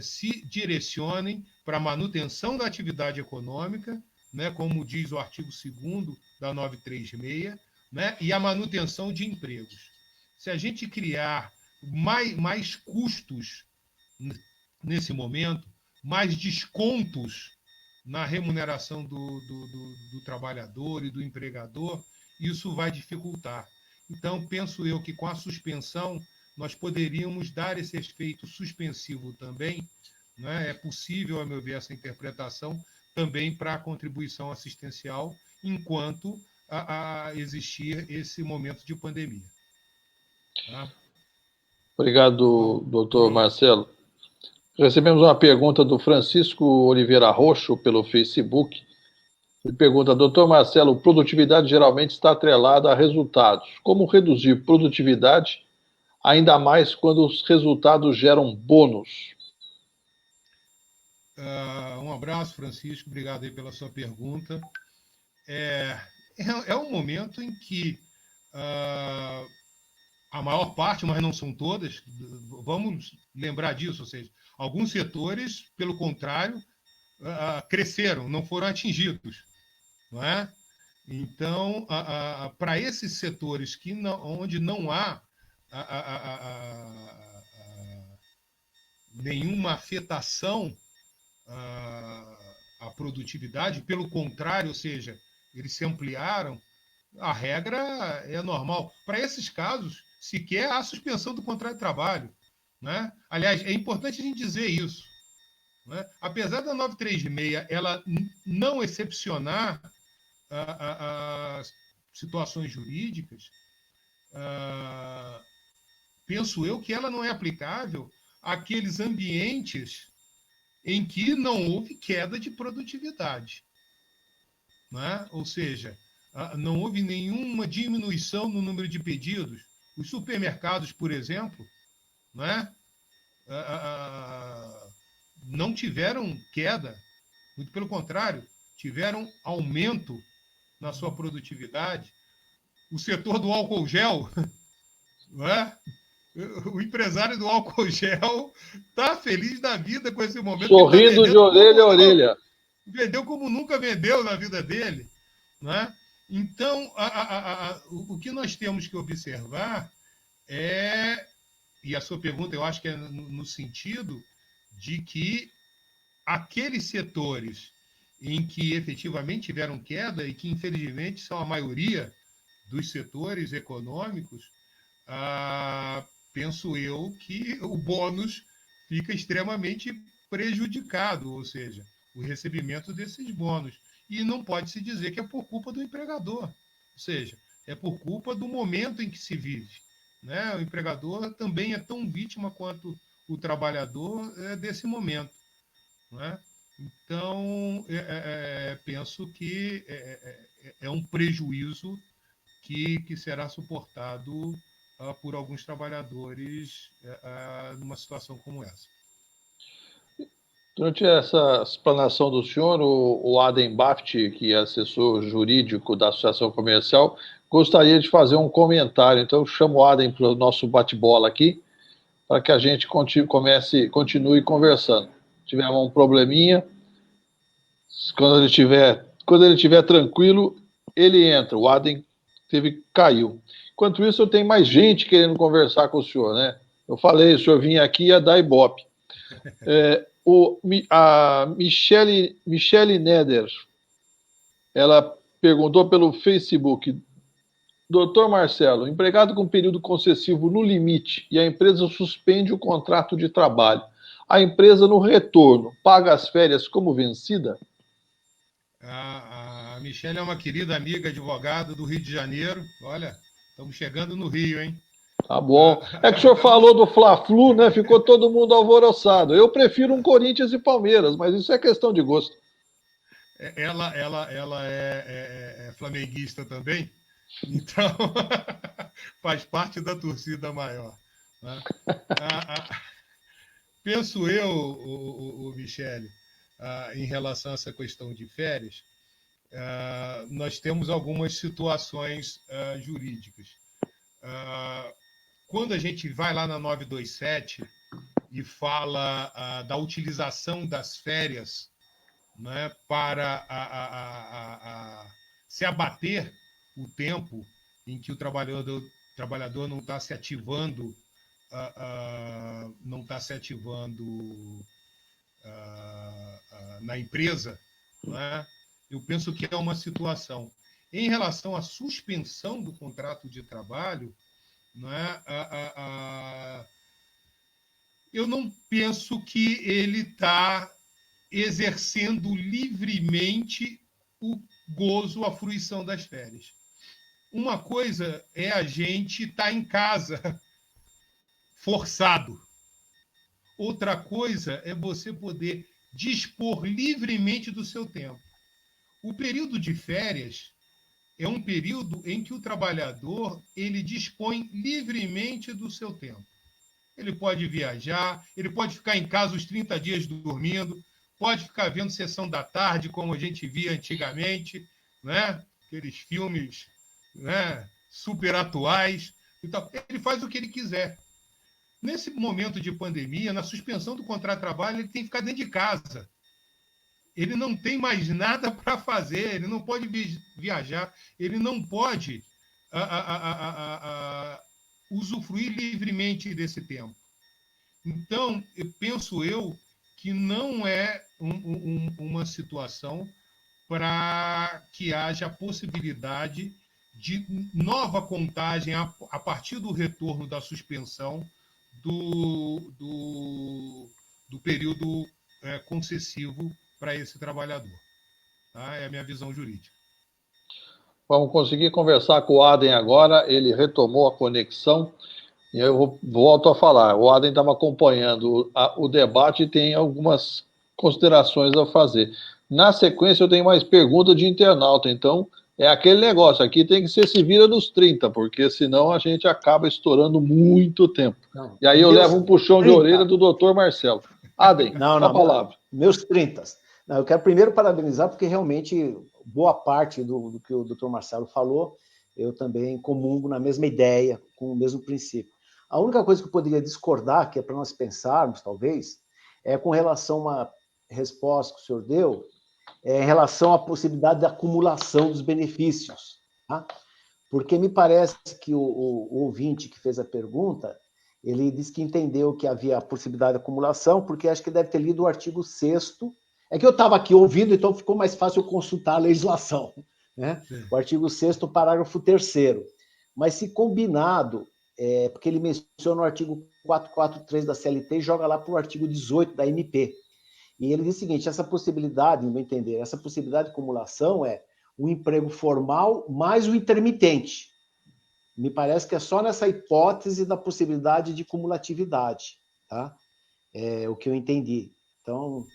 se direcionem para a manutenção da atividade econômica, né, como diz o artigo 2º da 936, né, e a manutenção de empregos. Se a gente criar mais custos nesse momento, mais descontos na remuneração do trabalhador e do empregador, isso vai dificultar. Então, penso eu que com a suspensão nós poderíamos dar esse efeito suspensivo também, né? É possível, a meu ver, essa interpretação também para a contribuição assistencial, enquanto existir esse momento de pandemia. Tá? Obrigado, doutor Marcelo. Recebemos uma pergunta do Francisco Oliveira Roxo pelo Facebook. Ele pergunta, doutor Marcelo, produtividade geralmente está atrelada a resultados. Como reduzir produtividade, ainda mais quando os resultados geram bônus? Um abraço, Francisco. Obrigado aí pela sua pergunta. É um momento em que a maior parte, mas não são todas, vamos lembrar disso, ou seja, alguns setores, pelo contrário, cresceram, não foram atingidos, não é? Então, para esses setores onde não há nenhuma afetação à produtividade, pelo contrário, ou seja, eles se ampliaram, a regra é normal. Para esses casos, sequer há suspensão do contrato de trabalho, né? Aliás, é importante a gente dizer isso, né? Apesar da 936 ela não excepcionar situações jurídicas, penso eu que ela não é aplicável àqueles ambientes em que não houve queda de produtividade, né? Ou seja, não houve nenhuma diminuição no número de pedidos. Os supermercados, por exemplo, né, não tiveram queda, muito pelo contrário, tiveram aumento na sua produtividade. O setor do álcool gel, né, O empresário do álcool gel está feliz da vida com esse momento. Sorrindo tá de orelha a orelha. Vendeu como nunca vendeu na vida dele. Né? Então, o que nós temos que observar é, e a sua pergunta eu acho que é no sentido de que aqueles setores em que efetivamente tiveram queda e que infelizmente são a maioria dos setores econômicos, penso eu que o bônus fica extremamente prejudicado, ou seja, o recebimento desses bônus. E não pode se dizer que é por culpa do empregador, ou seja, é por culpa do momento em que se vive. Né? O empregador também é tão vítima quanto o trabalhador desse momento. Né? Então, penso que é um prejuízo que será suportado por alguns trabalhadores numa situação como essa. Durante essa explanação do senhor, o Adem Baft, que é assessor jurídico da Associação Comercial, gostaria de fazer um comentário. Então, eu chamo o Adem para o nosso bate-bola aqui, para que a gente continue conversando. Se tiver um probleminha, quando ele estiver tranquilo, ele entra. O Adem caiu. Enquanto isso, eu tenho mais gente querendo conversar com o senhor, né? Eu falei, o senhor vinha aqui e ia dar ibope. A Michele Neder, ela perguntou pelo Facebook: Doutor Marcelo, empregado com período concessivo no limite e a empresa suspende o contrato de trabalho, a empresa no retorno paga as férias como vencida? A Michele é uma querida amiga advogada do Rio de Janeiro. Olha, estamos chegando no Rio, hein? Tá bom. É que o senhor falou do Fla-Flu, né? Ficou todo mundo alvoroçado. Eu prefiro um Corinthians e Palmeiras, mas isso é questão de gosto. Ela é flamenguista também, então faz parte da torcida maior. Né? Penso eu, Michele, em relação a essa questão de férias, nós temos algumas situações jurídicas. Quando a gente vai lá na 927 e fala da utilização das férias, né, para se abater o tempo em que o trabalhador não está se ativando, na empresa, né, eu penso que é uma situação. Em relação à suspensão do contrato de trabalho, né, eu não penso que ele está exercendo livremente o gozo, a fruição das férias. Uma coisa é a gente estar em casa forçado. Outra coisa é você poder dispor livremente do seu tempo. O período de férias é um período em que o trabalhador ele dispõe livremente do seu tempo. Ele pode viajar, ele pode ficar em casa os 30 dias dormindo, pode ficar vendo Sessão da Tarde, como a gente via antigamente, né? Aqueles filmes, né, super atuais. Então, ele faz o que ele quiser. Nesse momento de pandemia, na suspensão do contrato de trabalho, ele tem que ficar dentro de casa. Ele não tem mais nada para fazer, ele não pode viajar, ele não pode usufruir livremente desse tempo. Então, penso eu que não é uma situação para que haja possibilidade de nova contagem a partir do retorno da suspensão do período concessivo para esse trabalhador. Tá? É a minha visão jurídica. Vamos conseguir conversar com o Adem agora, ele retomou a conexão e eu volto a falar. O Adem estava acompanhando o debate e tem algumas considerações a fazer. Na sequência, eu tenho mais perguntas de internauta, então é aquele negócio, aqui tem que ser se vira dos 30, porque senão a gente acaba estourando muito tempo. Não, e aí eu levo um puxão 30. De orelha do doutor Marcelo. Adem, a palavra. Meus 30. Não, eu quero primeiro parabenizar, porque realmente boa parte do que o doutor Marcelo falou, eu também comungo na mesma ideia, com o mesmo princípio. A única coisa que eu poderia discordar, que é para nós pensarmos, talvez, é com relação a uma resposta que o senhor deu, em relação à possibilidade de acumulação dos benefícios. Tá? Porque me parece que o ouvinte que fez a pergunta, ele disse que entendeu que havia a possibilidade de acumulação, porque acho que deve ter lido o artigo 6º. É que eu estava aqui ouvindo, então ficou mais fácil eu consultar a legislação. Né? O artigo 6º, parágrafo 3º. Mas se combinado, porque ele menciona o artigo 443 da CLT e joga lá para o artigo 18 da MP. E ele diz o seguinte, essa possibilidade, no meu entender, essa possibilidade de acumulação é o emprego formal mais o intermitente. Me parece que é só nessa hipótese da possibilidade de cumulatividade, tá? É o que eu entendi. Então,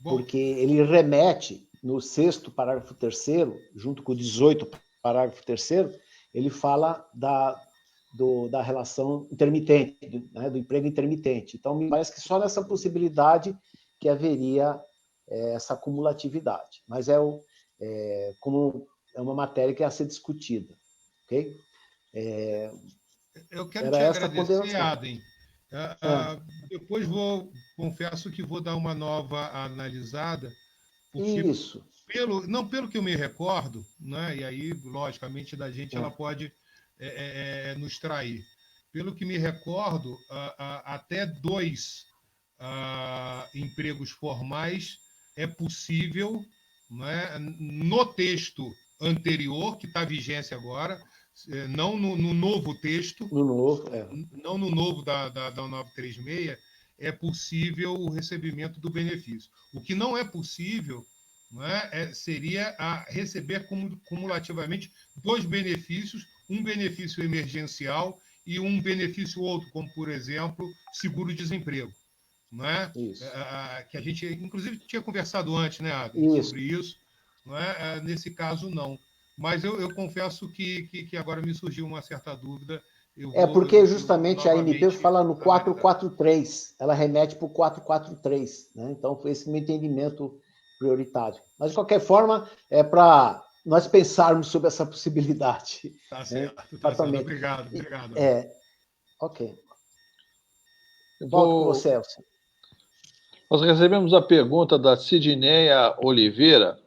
porque ele remete no 6º, parágrafo 3º, junto com o 18, parágrafo 3º, ele fala da relação intermitente, né, do emprego intermitente. Então, me parece que só nessa possibilidade que haveria essa cumulatividade. Mas como é uma matéria que é a ser discutida. Ok? Eu quero te agradecer, Adem. Depois confesso que vou dar uma nova analisada, porque isso. Pelo que eu me recordo, né, e aí, logicamente, da gente ela pode nos trair. Pelo que me recordo, até 2 empregos formais é possível, né, no texto anterior, que está vigência agora, não no novo texto, não no novo da 936, é possível o recebimento do benefício. O que não é possível, né, seria receber cumulativamente 2 benefícios, um benefício emergencial e um benefício outro, como, por exemplo, seguro-desemprego. Não é? Que a gente, inclusive, tinha conversado antes, né, Adam, sobre isso. Não é? Nesse caso, não. Mas eu confesso que agora me surgiu uma certa dúvida. Porque justamente a MP fala no 443, ela remete para o 443, né? Então foi esse meu entendimento prioritário. Mas, de qualquer forma, é para nós pensarmos sobre essa possibilidade. Tá certo, tá certo. Obrigado. Ok. Volto com você, Elcio. Nós recebemos a pergunta da Sidneia Oliveira,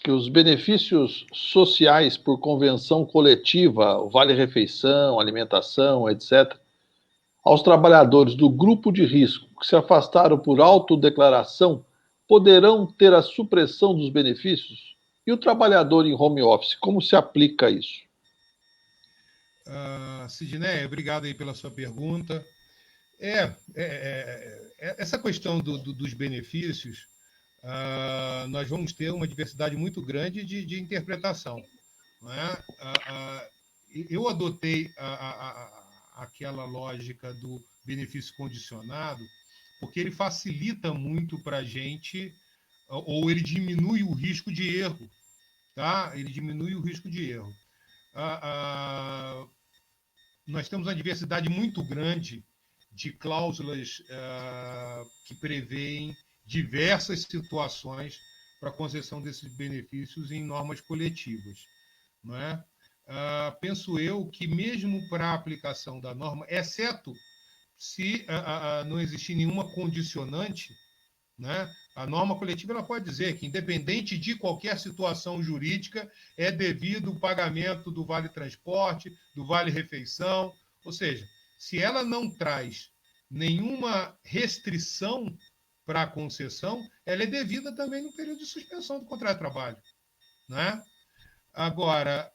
que os benefícios sociais por convenção coletiva, vale-refeição, alimentação, etc., aos trabalhadores do grupo de risco que se afastaram por autodeclaração poderão ter a supressão dos benefícios? E o trabalhador em home office, como se aplica isso? Sidneia, obrigado aí pela sua pergunta. Essa questão dos benefícios, nós vamos ter uma diversidade muito grande de interpretação. Não é? Eu adotei aquela lógica do benefício condicionado, porque ele facilita muito para a gente, ou ele diminui o risco de erro. Tá? Ele diminui o risco de erro. Nós temos uma diversidade muito grande de cláusulas que prevêem diversas situações para a concessão desses benefícios em normas coletivas. Não é? Penso eu que mesmo para a aplicação da norma, exceto se não existir nenhuma condicionante, né, a norma coletiva ela pode dizer que, independente de qualquer situação jurídica, é devido o pagamento do vale-transporte, do vale-refeição. Ou seja, se ela não traz nenhuma restrição para a concessão, ela é devida também no período de suspensão do contrato de trabalho. Né? Agora,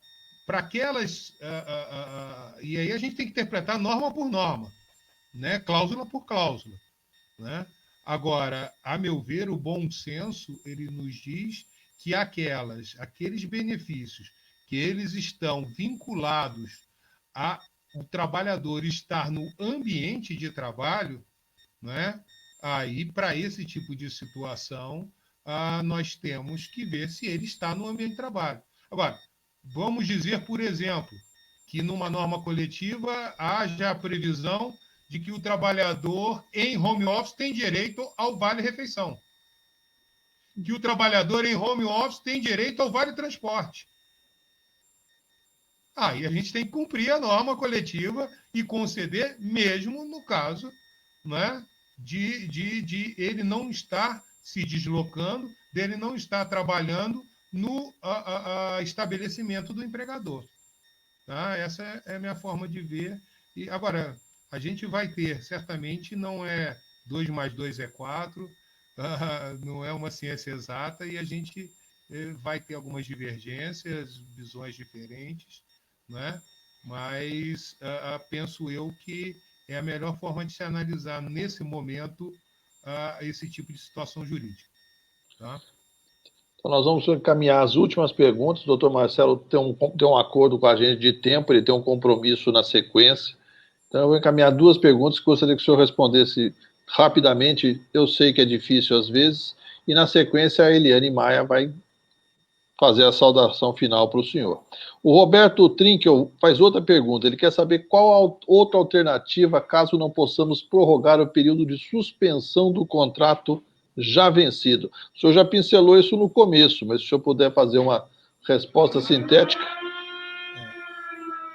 para aquelas... e aí a gente tem que interpretar norma por norma, né? Cláusula por cláusula. Né? Agora, a meu ver, o bom senso ele nos diz que aqueles benefícios que eles estão vinculados a o trabalhador estar no ambiente de trabalho, né? Aí, para esse tipo de situação, nós temos que ver se ele está no ambiente de trabalho. Agora, vamos dizer, por exemplo, que numa norma coletiva haja a previsão de que o trabalhador em home office tem direito ao vale-refeição. Que o trabalhador em home office tem direito ao vale-transporte. aí a gente tem que cumprir a norma coletiva e conceder, mesmo no caso, né, de ele não estar se deslocando, dele não estar trabalhando no estabelecimento do empregador. Tá? Essa é a minha forma de ver. E agora, a gente vai ter, certamente, não é 2 mais 2 é 4, não é uma ciência exata, e a gente vai ter algumas divergências, visões diferentes, né? Mas penso eu que é a melhor forma de se analisar, nesse momento, esse tipo de situação jurídica. Tá? Então, nós vamos encaminhar as últimas perguntas. O doutor Marcelo tem um acordo com a gente de tempo, ele tem um compromisso na sequência. Então, eu vou encaminhar 2 perguntas que gostaria que o senhor respondesse rapidamente. Eu sei que é difícil às vezes. E, na sequência, a Eliane Maia vai fazer a saudação final para o senhor. O Roberto Trinkel faz outra pergunta. Ele quer saber qual a outra alternativa caso não possamos prorrogar o período de suspensão do contrato já vencido. O senhor já pincelou isso no começo, mas se o senhor puder fazer uma resposta sintética.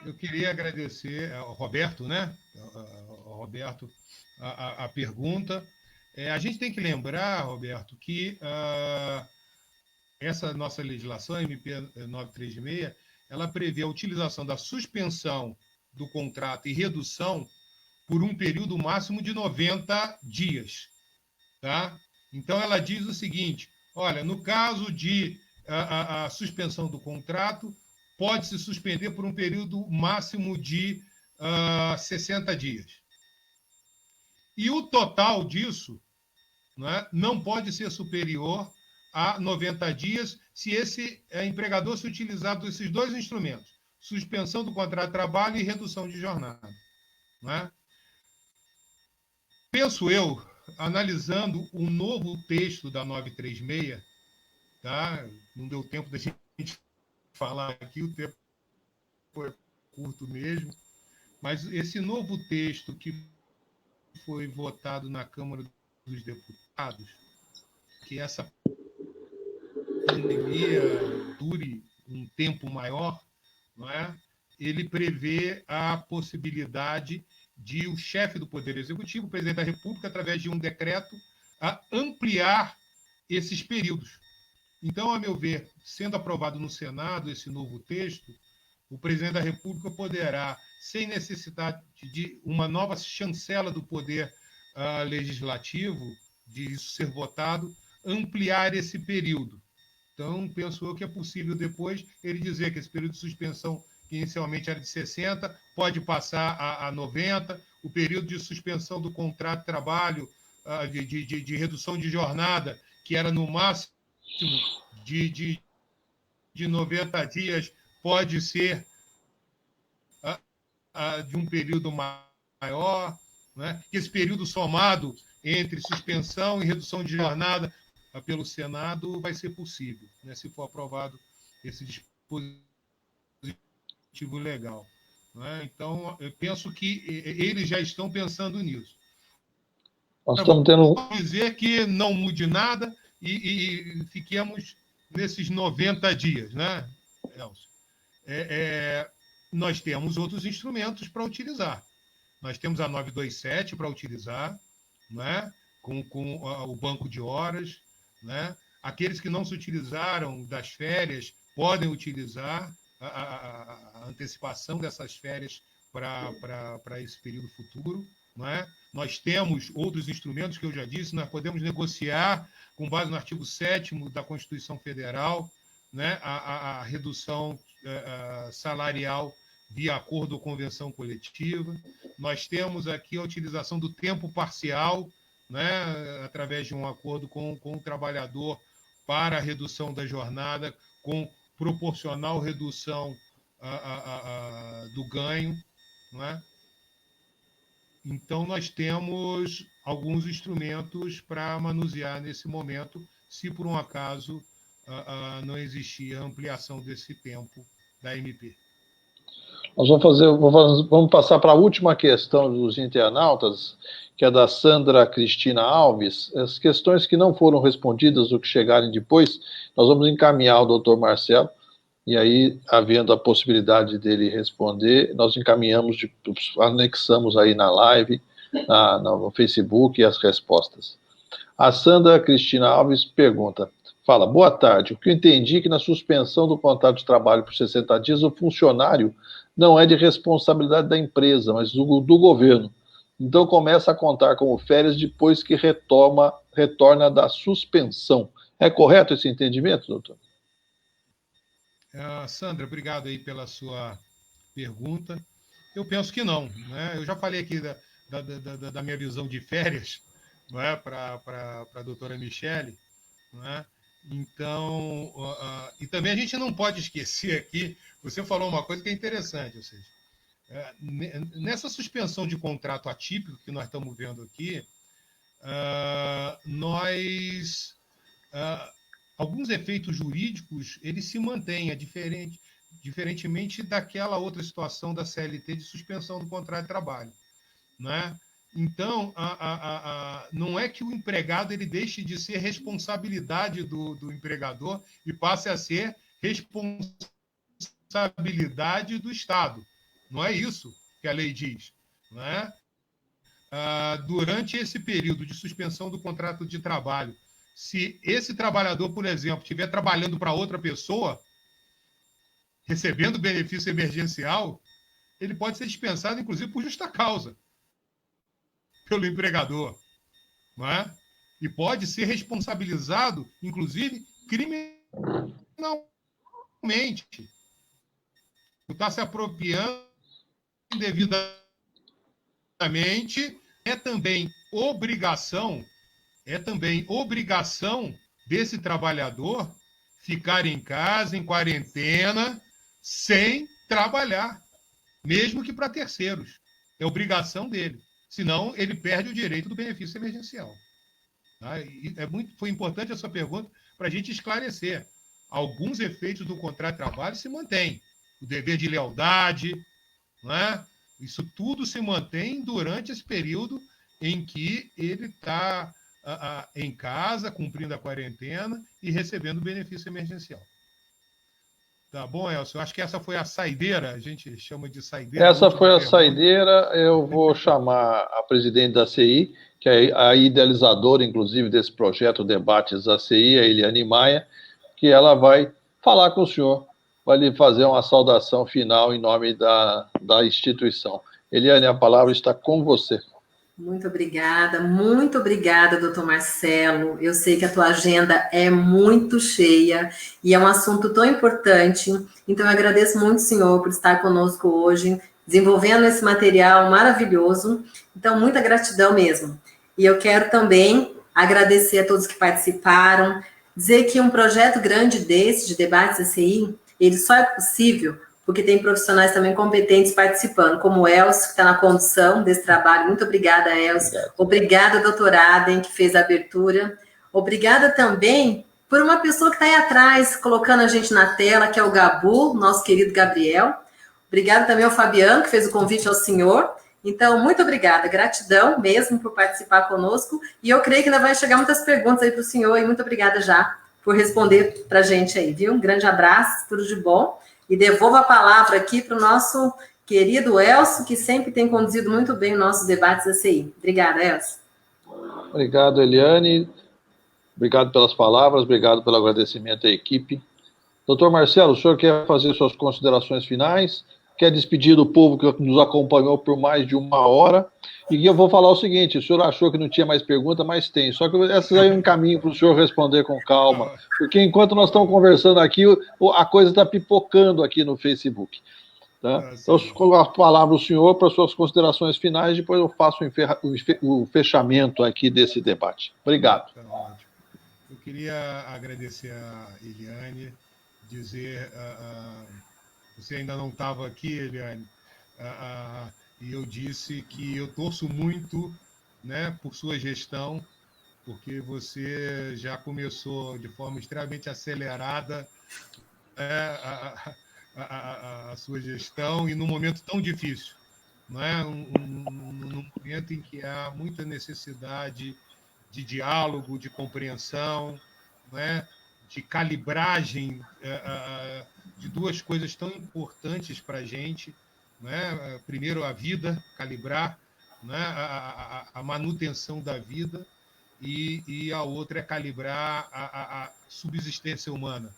Eu queria agradecer ao Roberto, né? Ao Roberto, a pergunta. A gente tem que lembrar, Roberto, que essa nossa legislação, MP 936, ela prevê a utilização da suspensão do contrato e redução por um período máximo de 90 dias. Tá? Então, ela diz o seguinte, olha, no caso de a suspensão do contrato, pode-se suspender por um período máximo de 60 dias. E o total disso, né, não pode ser superior a 90 dias se esse empregador se utilizar desses 2 instrumentos, suspensão do contrato de trabalho e redução de jornada. Né? Penso eu, analisando o novo texto da 936, tá? Não deu tempo da gente falar aqui, o tempo foi curto mesmo, mas esse novo texto que foi votado na Câmara dos Deputados, que essa pandemia dure um tempo maior, não é? Ele prevê a possibilidade de o chefe do Poder Executivo, o presidente da República, através de um decreto, ampliar esses períodos. Então, a meu ver, sendo aprovado no Senado esse novo texto, o presidente da República poderá, sem necessidade de uma nova chancela do Poder Legislativo, de isso ser votado, ampliar esse período. Então, penso eu que é possível depois ele dizer que esse período de suspensão, que inicialmente era de 60, pode passar a 90, o período de suspensão do contrato de trabalho, de redução de jornada, que era no máximo de 90 dias, pode ser de um período maior, né? Esse período somado entre suspensão e redução de jornada pelo Senado vai ser possível, né, se for aprovado esse dispositivo legal. Né? Então, eu penso que eles já estão pensando nisso. Nós estamos tendo... Vamos dizer que não mude nada e fiquemos nesses 90 dias, né, Elcio? Nós temos outros instrumentos para utilizar. Nós temos a 927 para utilizar, né, com o banco de horas, né? Aqueles que não se utilizaram das férias podem utilizar a antecipação dessas férias para esse período futuro. Não é? Nós temos outros instrumentos que eu já disse, nós podemos negociar, com base no artigo 7º da Constituição Federal, né, a redução salarial via acordo ou convenção coletiva. Nós temos aqui a utilização do tempo parcial, né, através de um acordo com o trabalhador para a redução da jornada, com proporcional redução do ganho. Não é? Então, nós temos alguns instrumentos para manusear nesse momento, se por um acaso não existir a ampliação desse tempo da MP. Nós vamos passar para a última questão dos internautas, que é da Sandra Cristina Alves. As questões que não foram respondidas ou que chegarem depois, nós vamos encaminhar ao doutor Marcelo E aí, havendo a possibilidade dele responder, nós anexamos aí na live, no Facebook, as respostas. A Sandra Cristina Alves fala, boa tarde, o que eu entendi é que na suspensão do contrato de trabalho por 60 dias, o funcionário não é de responsabilidade da empresa, mas do governo. Então começa a contar como férias depois que retorna da suspensão. É correto esse entendimento, doutor? Sandra, obrigado aí pela sua pergunta. Eu penso que não, né? Eu já falei aqui da minha visão de férias, não é, para a doutora Michele, não é? Então, e também a gente não pode esquecer aqui, você falou uma coisa que é interessante, ou seja, nessa suspensão de contrato atípico que nós estamos vendo aqui, alguns efeitos jurídicos eles se mantêm, diferentemente daquela outra situação da CLT de suspensão do contrato de trabalho, né? Então, não é que o empregado ele deixe de ser responsabilidade do empregador e passe a ser responsabilidade do Estado. Não é isso que a lei diz, né? Durante esse período de suspensão do contrato de trabalho, se esse trabalhador, por exemplo, estiver trabalhando para outra pessoa, recebendo benefício emergencial, ele pode ser dispensado, inclusive, por justa causa, pelo empregador, não é? E pode ser responsabilizado, inclusive, criminalmente, por estar se apropriando indevidamente. É também obrigação desse trabalhador ficar em casa, em quarentena, sem trabalhar, mesmo que para terceiros. É obrigação dele. Senão, ele perde o direito do benefício emergencial. Tá? Foi importante a sua pergunta para a gente esclarecer. Alguns efeitos do contrato de trabalho se mantêm. O dever de lealdade, não é? Isso tudo se mantém durante esse período em que ele está em casa, cumprindo a quarentena e recebendo o benefício emergencial. Tá bom, Elcio? Acho que essa foi a saideira, a gente chama de saideira. Essa foi a saideira, eu vou chamar a presidente da CI, que é a idealizadora, inclusive, desse projeto Debates da CI, a Eliane Maia, que ela vai falar com o senhor, vai lhe fazer uma saudação final em nome da instituição. Eliane, a palavra está com você. Muito obrigada, doutor Marcelo. Eu sei que a tua agenda é muito cheia e é um assunto tão importante. Então, eu agradeço muito, senhor, por estar conosco hoje, desenvolvendo esse material maravilhoso. Então, muita gratidão mesmo. E eu quero também agradecer a todos que participaram, dizer que um projeto grande desse, de debates ACI, ele só é possível porque tem profissionais também competentes participando, como o Elcio, que está na condução desse trabalho. Muito obrigada, Elcio. Obrigada, doutora Aden, que fez a abertura. Obrigada também por uma pessoa que está aí atrás, colocando a gente na tela, que é o Gabu, nosso querido Gabriel. Obrigada também ao Fabiano, que fez o convite ao senhor. Então, muito obrigada, gratidão mesmo por participar conosco. E eu creio que ainda vai chegar muitas perguntas aí para o senhor, e muito obrigada já por responder para a gente aí, viu? Um grande abraço, tudo de bom. E devolvo a palavra aqui para o nosso querido Elcio, que sempre tem conduzido muito bem os nossos debates ACI. Obrigada, Elcio. Obrigado, Eliane. Obrigado pelas palavras, obrigado pelo agradecimento à equipe. Doutor Marcelo, o senhor quer fazer suas considerações finais? Quer despedir do povo que nos acompanhou por mais de uma hora? E eu vou falar o seguinte, o senhor achou que não tinha mais pergunta, mas tem. Só que essas aí é um caminho para o senhor responder com calma. Porque enquanto nós estamos conversando aqui, a coisa está pipocando aqui no Facebook. Tá? Então, com a palavra o senhor para suas considerações finais, depois eu faço o fechamento aqui desse debate. Obrigado. Eu queria agradecer a Eliane, dizer... Você ainda não estava aqui, Eliane, e eu disse que eu torço muito, né, por sua gestão, porque você já começou de forma extremamente acelerada a sua gestão e num momento tão difícil, não é? Num momento em que há muita necessidade de diálogo, de compreensão, não é? de calibragem de duas coisas tão importantes para a gente, né? Primeiro, a vida, calibrar, né? A manutenção da vida, e a outra é calibrar a subsistência humana,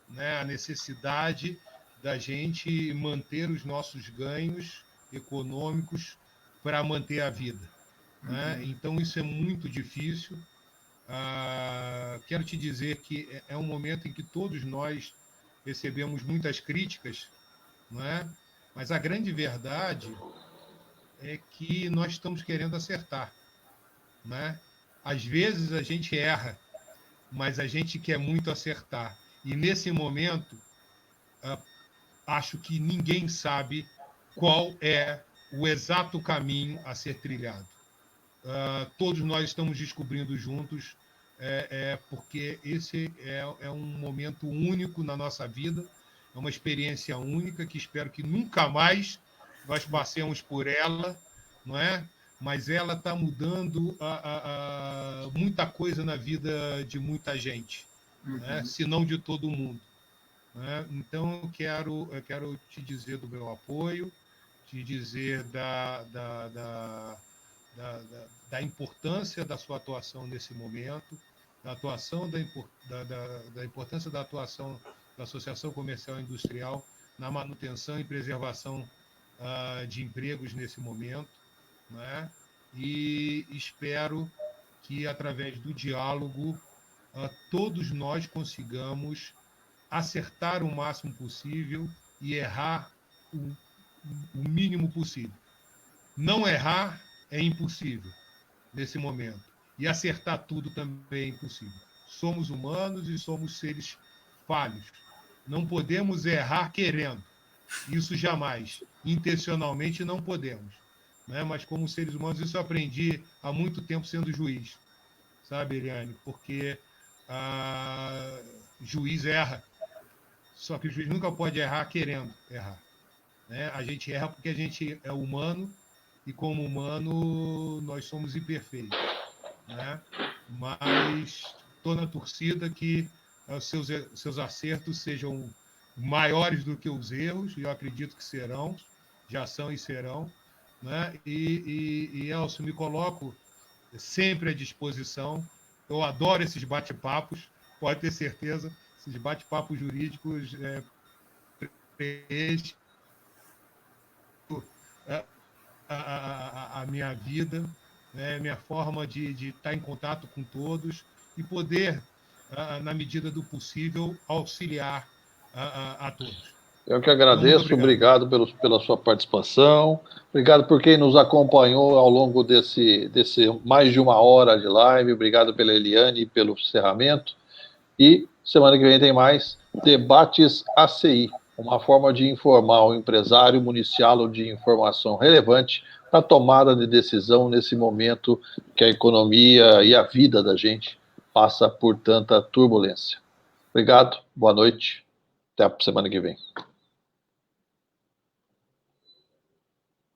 né? A necessidade da gente manter os nossos ganhos econômicos para manter a vida, né? Então, isso é muito difícil. Quero te dizer que é um momento em que todos nós recebemos muitas críticas, não é? Mas a grande verdade é que nós estamos querendo acertar, né? Às vezes a gente erra, mas a gente quer muito acertar. E nesse momento, acho que ninguém sabe qual é o exato caminho a ser trilhado. Todos nós estamos descobrindo juntos, porque esse é um momento único na nossa vida, é uma experiência única que espero que nunca mais nós passemos por ela, não é? Mas ela está mudando muita coisa na vida de muita gente, né? Se não de todo mundo, né? Então, eu quero te dizer do meu apoio, te dizer da importância da sua atuação nesse momento, da importância da atuação da Associação Comercial e Industrial na manutenção e preservação de empregos nesse momento, né? E espero que, através do diálogo, todos nós consigamos acertar o máximo possível e errar o mínimo possível. Não errar é impossível nesse momento. E acertar tudo também é impossível. Somos humanos e somos seres falhos. Não podemos errar querendo. Isso jamais. Intencionalmente não podemos. Né? Mas como seres humanos, isso eu aprendi há muito tempo sendo juiz. Sabe, Eliane? Porque juiz erra. Só que o juiz nunca pode errar querendo errar. Né? A gente erra porque a gente é humano, e como humano nós somos imperfeitos, né? Mas estou na torcida que seus acertos sejam maiores do que os erros, e eu acredito que serão, já são e serão, né? E Elcio, me coloco sempre à disposição. Eu adoro esses bate-papos, pode ter certeza, esses bate-papos jurídicos a minha vida, né, minha forma de estar em contato com todos e poder, na medida do possível, auxiliar a todos. Eu que agradeço, então, obrigado pela sua participação, obrigado por quem nos acompanhou ao longo desse mais de uma hora de live, obrigado pela Eliane pelo encerramento, e semana que vem tem mais Debates ACI, uma forma de informar o empresário, municiá-lo de informação relevante para a tomada de decisão nesse momento que a economia e a vida da gente passa por tanta turbulência. Obrigado, boa noite, até a semana que vem.